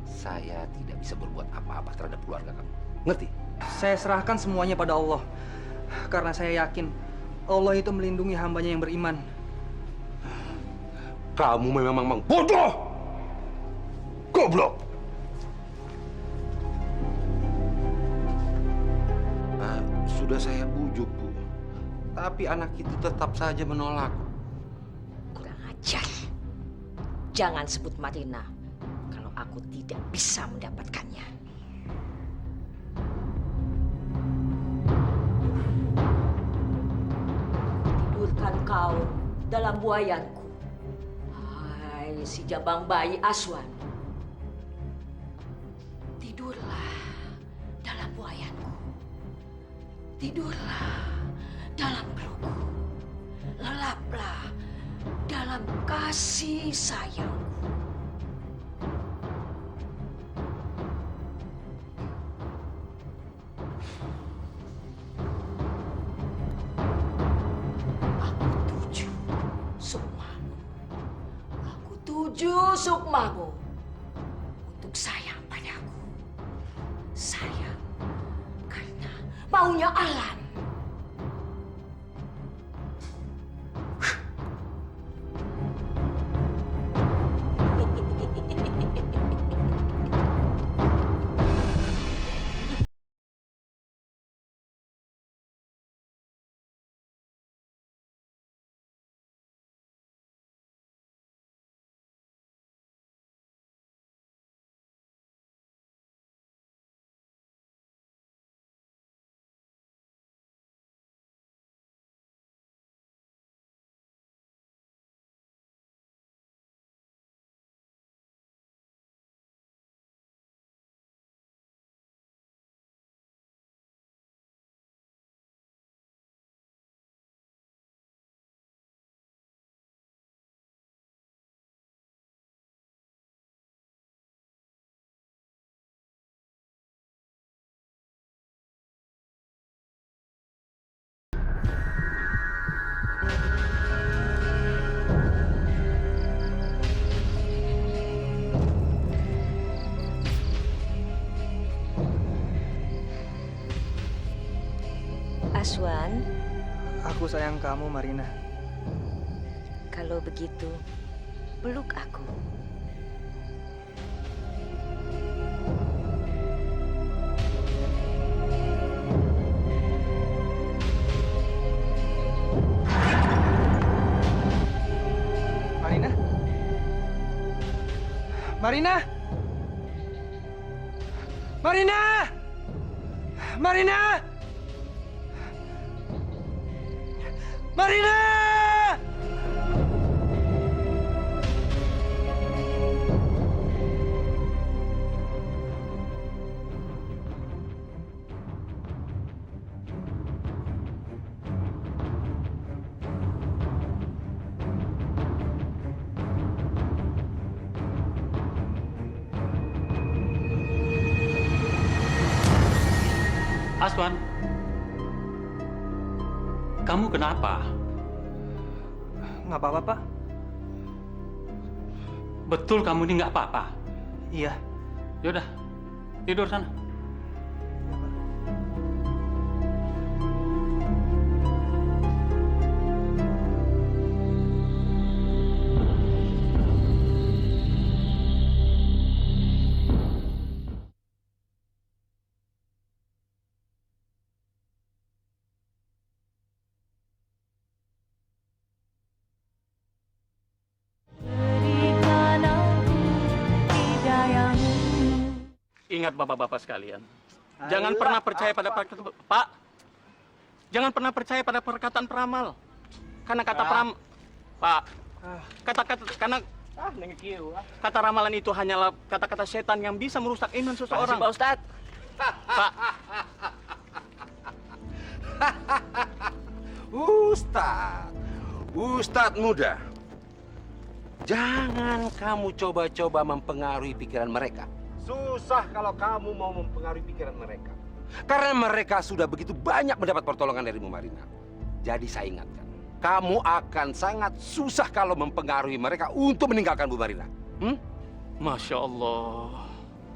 saya tidak bisa berbuat apa-apa terhadap keluarga kamu. Ngerti? Saya serahkan semuanya pada Allah. Karena saya yakin Allah itu melindungi hambanya yang beriman. Kamu memang bodoh! Goblok! Sudah saya bujuk, Bu. Tapi anak itu tetap saja menolak. Kurang ajar. Jangan sebut Marina kalau aku tidak bisa mendapatkannya. Tidurkan kau dalam buayanku. Hai si jabang bayi Aswan. Tidurlah dalam buayanku. Tidurlah dalam pelukku. Lelaplah dalam kasih sayangku. Aku tuju sukmamu. Aku tuju sukmamu untuk sayang padaku. Sayang karena maunya alam. Aswan, Aku sayang kamu, Marina. kalau begitu, peluk aku. Marina! Marina! Marina! Marina! Aswan, kamu kenapa? Nggak apa-apa, Pak. Betul kamu ini nggak apa-apa? Iya. Yaudah, tidur sana. Ingat bapak-bapak sekalian, jangan pernah percaya pada Pak. Jangan pernah percaya pada perkataan peramal. Karena kata Pak, kata ramalan itu hanyalah kata-kata setan yang bisa merusak iman seseorang. Pak Ustadz. Pak, Ustadz muda. Jangan kamu coba-coba mempengaruhi pikiran mereka. Susah kalau kamu mau mempengaruhi pikiran mereka. Karena mereka sudah begitu banyak mendapat pertolongan dari Bu Marina. Jadi saya ingatkan, kamu akan sangat susah kalau mempengaruhi mereka untuk meninggalkan Bu Marina. Masya Allah.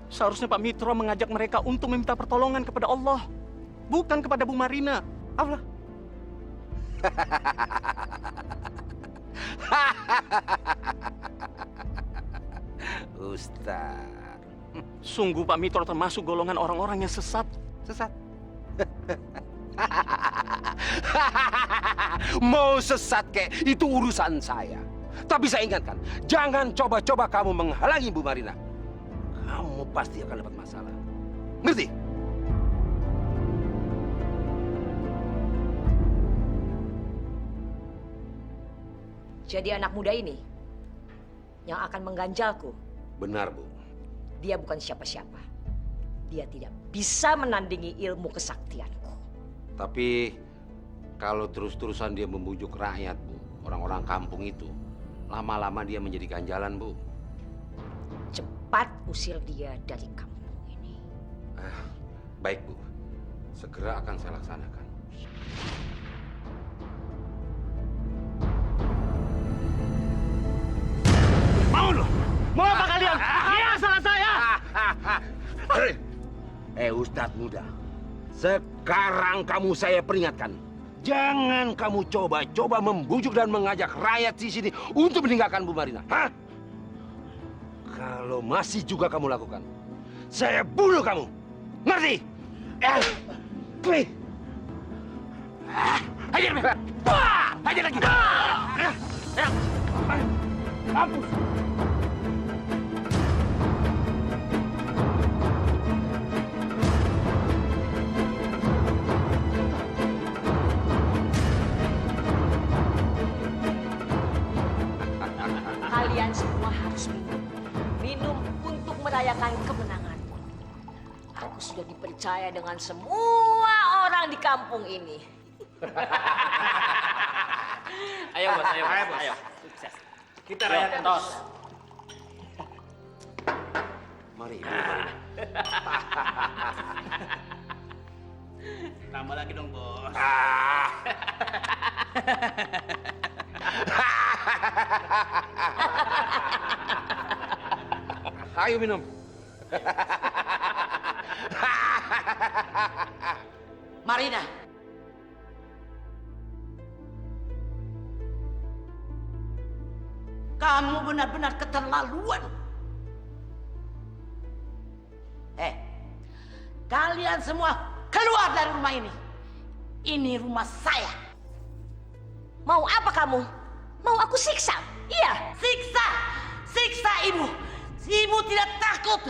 Seharusnya Pak Mitro mengajak mereka untuk meminta pertolongan kepada Allah, bukan kepada Bu Marina. Allah. Ustaz. Sungguh Pak Mitro termasuk golongan orang-orang yang sesat. Sesat? Mau sesat kek, itu urusan saya. Tapi saya ingatkan, jangan coba-coba kamu menghalangi Bu Marina. Kamu pasti akan dapat masalah. Ngerti? Jadi anak muda ini yang akan mengganjalku. Benar, Bu. Dia bukan siapa-siapa. Dia tidak bisa menandingi ilmu kesaktianku. Tapi kalau terus-terusan dia membujuk rakyat, Bu, orang-orang kampung itu, lama-lama dia menjadi ganjalan, Bu. Cepat usir dia dari kampung ini. Baik, Bu. Segera akan saya laksanakan. Mau loh? Mau apa kalian? Iya, salah saya. Ustadz muda, sekarang kamu saya peringatkan. Jangan kamu coba-coba membujuk dan mengajak rakyat di sini untuk meninggalkan Bu Marina. Hah? Kalau masih juga kamu lakukan, saya bunuh kamu. Ngerti? Hajar lagi. Mampus. Kalian semua harus minum. Minum untuk merayakan kemenanganku. Aku sudah dipercaya dengan semua orang di kampung ini. Ayo, Bos. Ayo. Sukses. Kita rayakan tos. Mari, Ibu Marina. Tambah lagi dong, Bos. Ayo minum. Marina. Kamu benar-benar keterlaluan. Kalian semua keluar dari rumah ini. Ini rumah saya. Mau apa kamu? Mau aku siksa? Iya. Siksa ibu. Ibu tidak takut.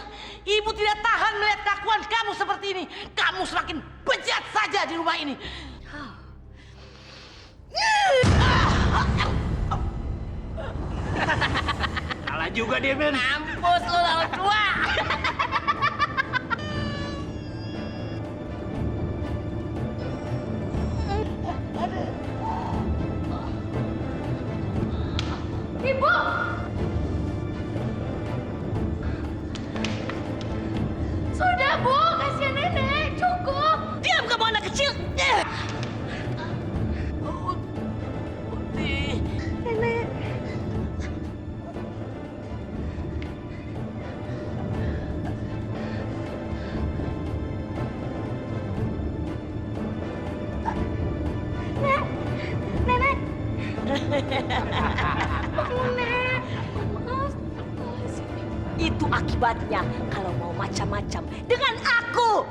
Ibu tidak tahan melihat kelakuan kamu seperti ini. Kamu semakin bejat saja di rumah ini. Salah juga dia, Men. Mampus lu lawan tua. Ibu! Sudah, Bu. Kasihan nenek. Cukup. Diam kamu anak kecil. Uti. Nenek. Nenek. Nenek. Itu akibatnya kalau mau macam-macam dengan aku.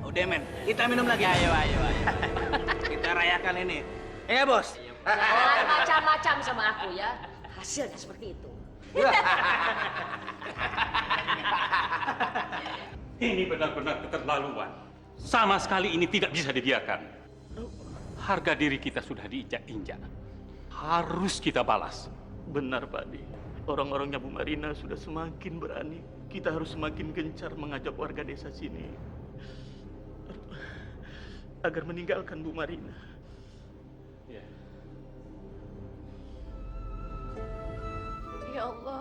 Udah, Men. Kita minum lagi. Ayo. Kita rayakan ini. Ya, Bos. Jangan macam-macam sama aku ya. Hasilnya seperti itu. Ini benar-benar keterlaluan. Sama sekali ini tidak bisa dibiarkan. Harga diri kita sudah diinjak-injak. Harus kita balas. Benar, Pak Di. Orang-orangnya Bu Marina sudah semakin berani. Kita harus semakin gencar mengajak warga desa sini agar meninggalkan Bu Marina. Ya Allah.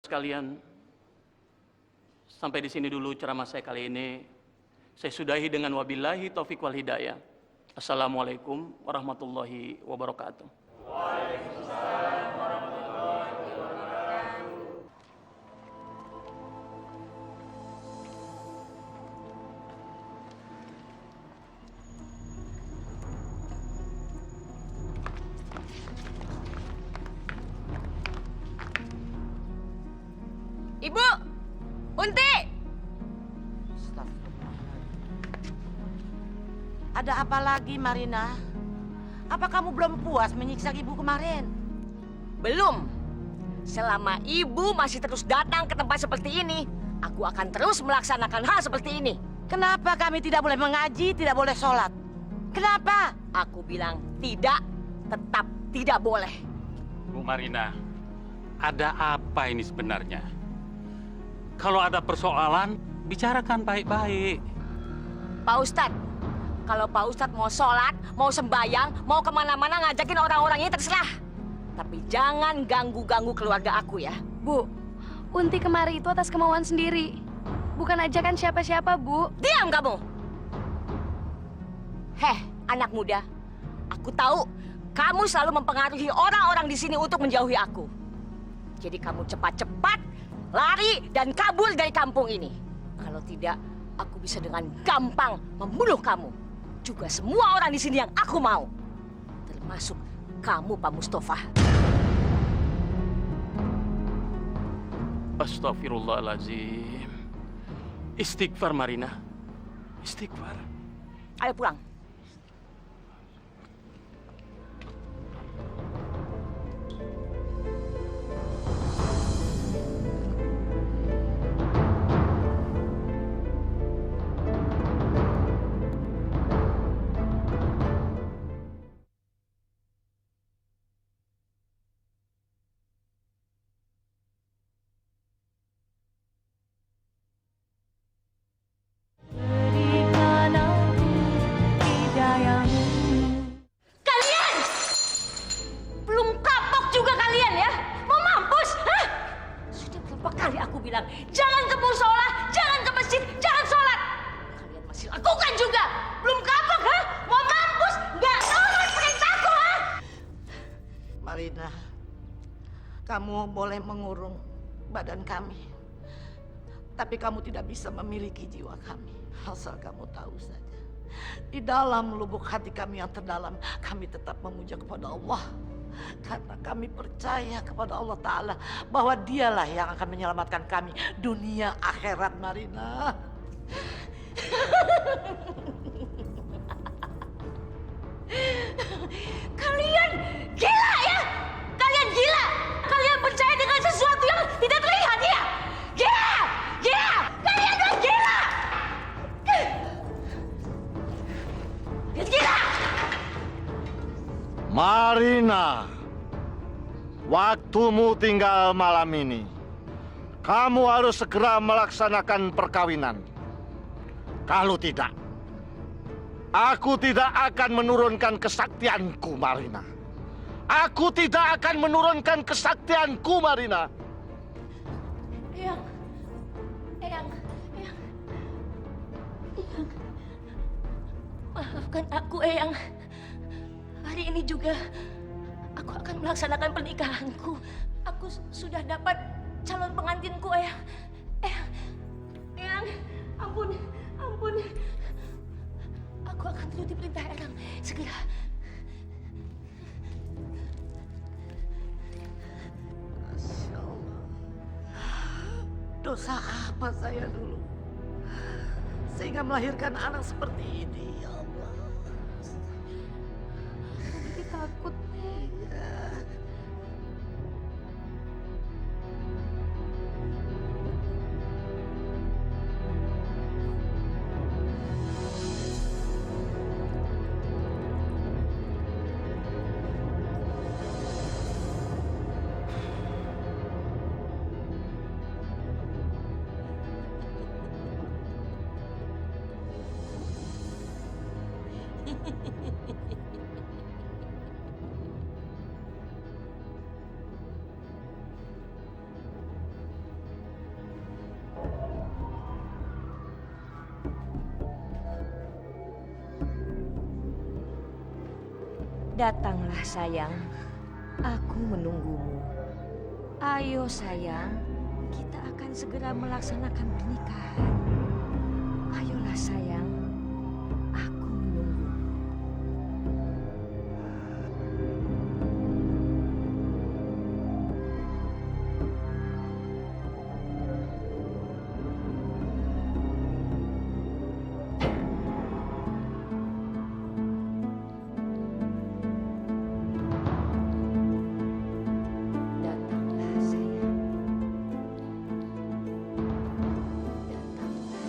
Sekalian, sampai di sini dulu ceramah saya kali ini. Saya sudahi dengan wabillahi taufiq wal hidayah. Assalamualaikum warahmatullahi wabarakatuh. Waalaikumsalam warahmatullahi wabarakatuh. Ibu, Unti. Ada apa lagi, Marina? Apa kamu belum puas menyiksa ibu kemarin? Belum. Selama ibu masih terus datang ke tempat seperti ini, aku akan terus melaksanakan hal seperti ini. Kenapa kami tidak boleh mengaji, tidak boleh sholat? Kenapa? Aku bilang tidak, tetap tidak boleh. Bu Marina, ada apa ini sebenarnya? Kalau ada persoalan, bicarakan baik-baik. Pak Ustadz, kalau Pak Ustadz mau sholat, mau sembayang, mau kemana-mana ngajakin orang-orang ini terserah. Tapi jangan ganggu-ganggu keluarga aku ya. Bu, Unti kemari itu atas kemauan sendiri. Bukan ajakan siapa-siapa, Bu. Diam kamu! Heh, anak muda. Aku tahu kamu selalu mempengaruhi orang-orang di sini untuk menjauhi aku. Jadi kamu cepat-cepat lari dan kabur dari kampung ini. Kalau tidak, aku bisa dengan gampang membunuh kamu. Juga semua orang di sini yang aku mau. Termasuk kamu, Pak Mustafa. Astagfirullahaladzim. Istighfar Marina. Istighfar. Ayo pulang. Kalian! Belum kapok juga kalian ya? Mau mampus? Hah? Sudah berapa kali aku bilang, jangan ke musola, jangan ke masjid, jangan sholat. Kalian masih lakukan juga. Belum kapok, ha? Mau mampus? Nggak nurut perintahku, ha? Marina, kamu boleh mengurung badan kami. Tapi kamu tidak bisa memiliki jiwa kami. Asal kamu tahu saja. Di dalam lubuk hati kami yang terdalam, kami tetap memuja kepada Allah. Karena kami percaya kepada Allah Ta'ala bahwa dialah yang akan menyelamatkan kami dunia akhirat, Marina. Kalian gila ya? Kalian gila? Kalian percaya dengan sesuatu yang tidak terlihat ya? Gila! Gila! Kalian udah gila! Gila! Marina, waktumu tinggal malam ini. Kamu harus segera melaksanakan perkawinan. Kalau tidak, aku tidak akan menurunkan kesaktianku, Marina. Aku tidak akan menurunkan kesaktianku, Marina. Eyang. Maafkan aku, Eyang. Hari ini juga aku akan melaksanakan pernikahanku. Aku sudah dapat calon pengantinku, Eyang. Eyang, ampun. Aku akan turuti perintah Eyang. Segera. Masya Allah. Dosa apa saya dulu? Sehingga melahirkan anak seperti ini, ya Allah. Bibi takut. Datanglah sayang, aku menunggumu. Ayo sayang, kita akan segera melaksanakan pernikahan. Ayolah sayang, aku menunggu. Datanglah sayang. Datanglah.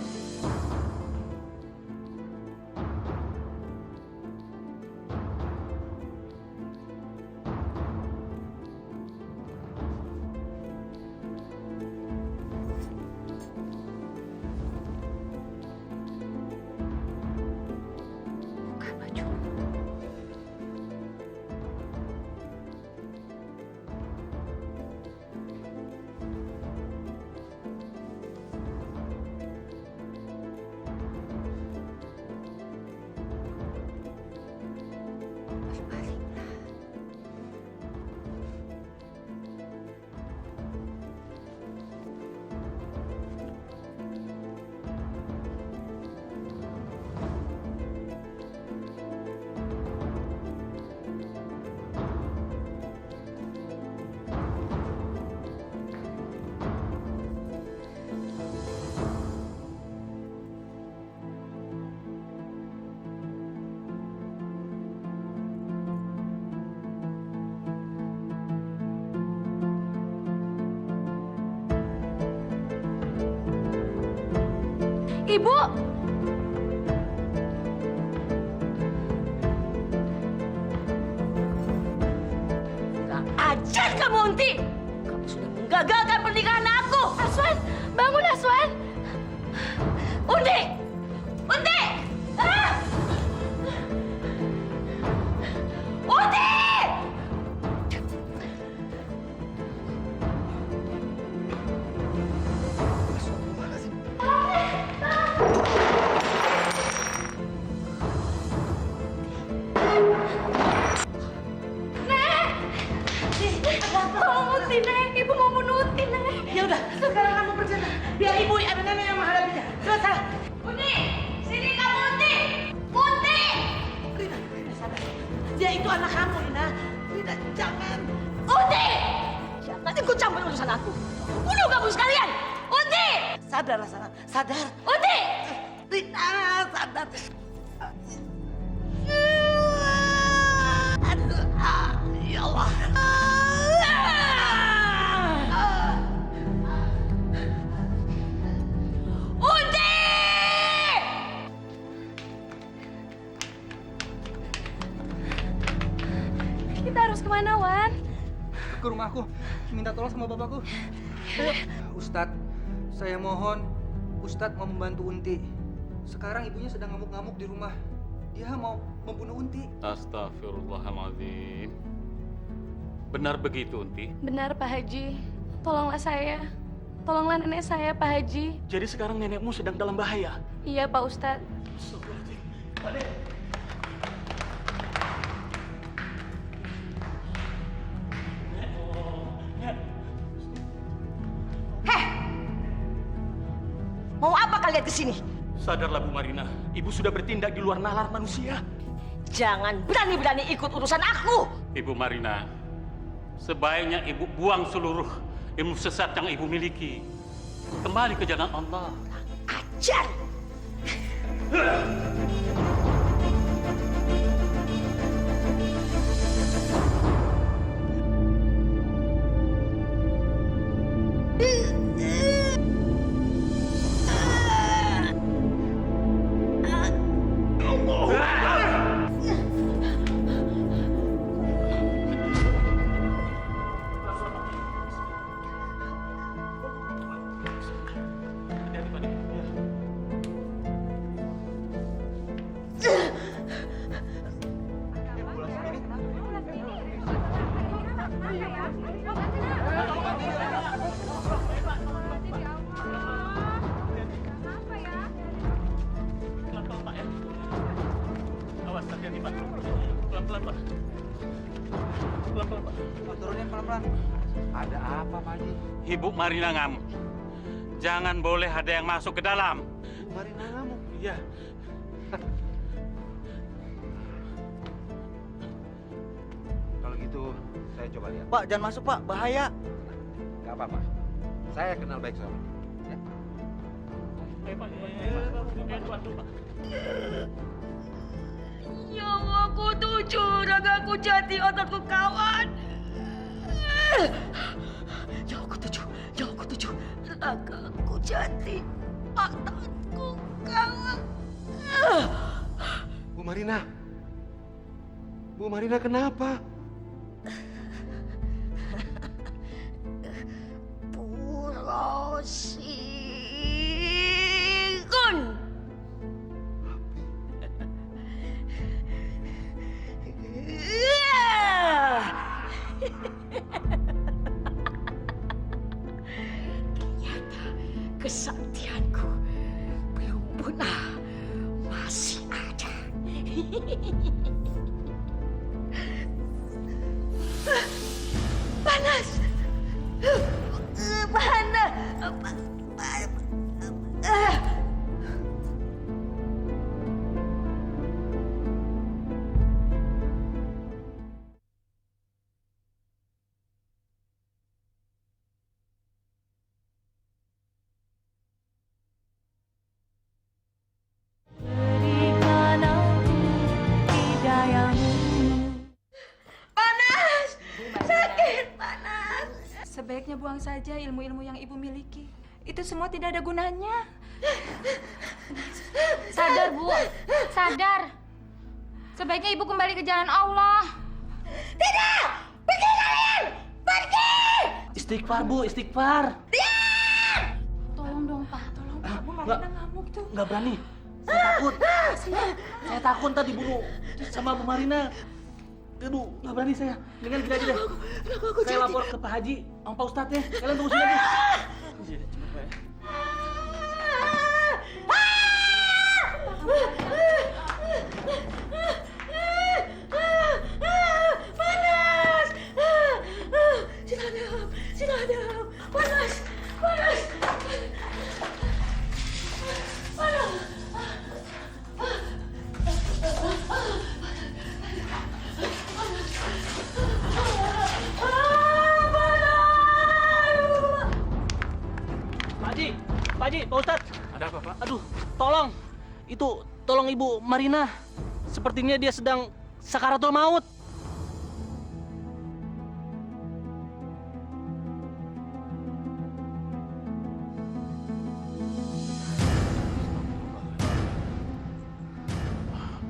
Ibu! Kurang ajar kamu, Unti! Kamu sudah menggagalkan pernikahan aku! Aswan! Bangun, Aswan! Unti! Unti! Ah! Unti! Tolong Unti, Nek. Ibu mau bunuh Unti, Nek. Ya udah, sekarang kamu berjalan. Biar ibu dan nenek yang menghadapinya. Selesai. Unti! Sini kamu, Unti! Unti! Rina, sadar. Dia itu anak kamu, Rina. Rina, jangan. Unti! Jangan ikut campur urusan aku. Bunuh kamu sekalian! Unti! Sadarlah, sadar. Unti! Rina, sadar. Aduh, ya Allah. Unti! Kita harus kemana, Wan? Ke rumahku, minta tolong sama bapakku. Ustadz, saya mohon Ustadz mau membantu Unti. Sekarang ibunya sedang ngamuk-ngamuk di rumah. Dia mau membunuh Unti. Astagfirullahaladzim. Benar begitu, Unti? Benar, Pak Haji. Tolonglah saya. Tolonglah nenek saya, Pak Haji. Jadi sekarang nenekmu sedang dalam bahaya. Iya, Pak Ustadz. Mau apa kalian ke sini? Sadarlah Bu Marina, ibu sudah bertindak di luar nalar manusia. Jangan berani-berani ikut urusan aku. Ibu Marina, sebaiknya ibu buang seluruh ilmu sesat yang ibu miliki. Kembali ke jalan Allah. Ajar! Awas, hati-hati, Pak. Pelan-pelan, Pak. Pelan-pelan, Pak. Turunin pelan-pelan. Ada apa, Pak Haji? Ibu Marina ngamuk. Jangan boleh ada yang masuk ke dalam. Marina ngamuk. Iya. Kalau gitu, saya coba lihat. Pak, jangan masuk, Pak. Bahaya. Gak apa-apa. Saya kenal baik sama dia. Ya. Ayo, Pak. Bantu, Pak. Nyawaku tujuh, ragaku jati, otakku kawan. Nyawaku tujuh, ragaku jati, otakku kawan. Bu Marina. Bu Marina kenapa? Purosikun. Ternyata kesaktianku belum punah, masih ada. Panas, panas. Panas, sakit, panas. Sebaiknya buang saja ilmu-ilmu yang ibu miliki. Itu semua tidak ada gunanya. Sadar, Bu. Sadar. Sebaiknya Ibu kembali ke jalan Allah. Tidak! Pergi kalian! Pergi! Istighfar, Bu, istighfar. Tolong dong, Pak. Tolong, Pak. Bu Nggak. Marina ngamuk tuh. Nggak berani. Saya takut. Saya takut tadi dibunuh sama Bu Marina. Aduh, nggak berani saya. Dengan gini aja deh. Saya lapor ke Pak Haji, sama Pak Ustadz ya. Kalian tunggu sini aja. Iya, cepet Pak ya. Panas! Sinadam! Panas! Panas! Panas! Pak Haji, Pak Ustadz. Ada apa, Pak? Aduh, tolong Ibu Marina. Sepertinya dia sedang sakaratul maut.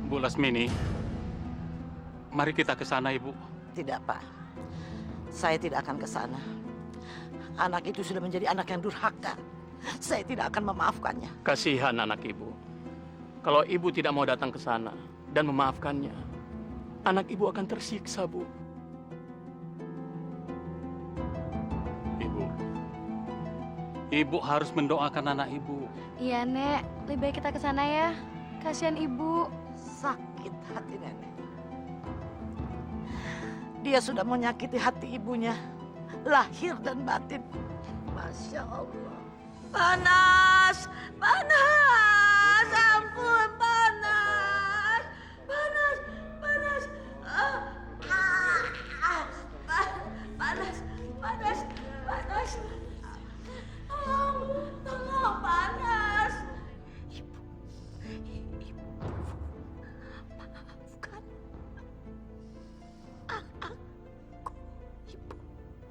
Bu Lasmini, mari kita ke sana, Ibu. Tidak, Pak. Saya tidak akan ke sana. Anak itu sudah menjadi anak yang durhaka. Saya tidak akan memaafkannya. Kasihan anak ibu. Kalau ibu tidak mau datang ke sana dan memaafkannya, anak ibu akan tersiksa, Bu. Ibu harus mendoakan anak ibu. Iya, Nek. Lebih baik kita ke sana ya. Kasihan Ibu. Sakit hati nenek. Dia sudah menyakiti hati ibunya, lahir dan batin. Masya Allah. Panas, panas, ampun, panas, panas, panas, panas, panas, panas. Tolong, panas. Ibu, maafkan aku, Ibu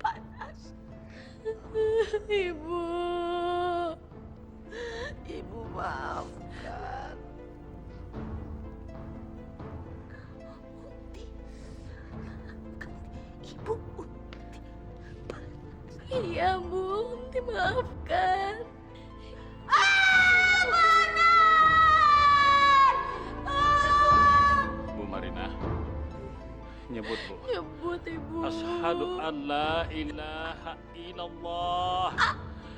panas. Ibu maafkan. Ibu, iya, Bu. Dimaafkan. Bu Marina, nyebut, Bu. Nyebut, Ibu. Ashadu an la ilaha illallah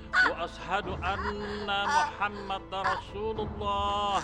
wa ashadu anna Muhammad Rasulullah.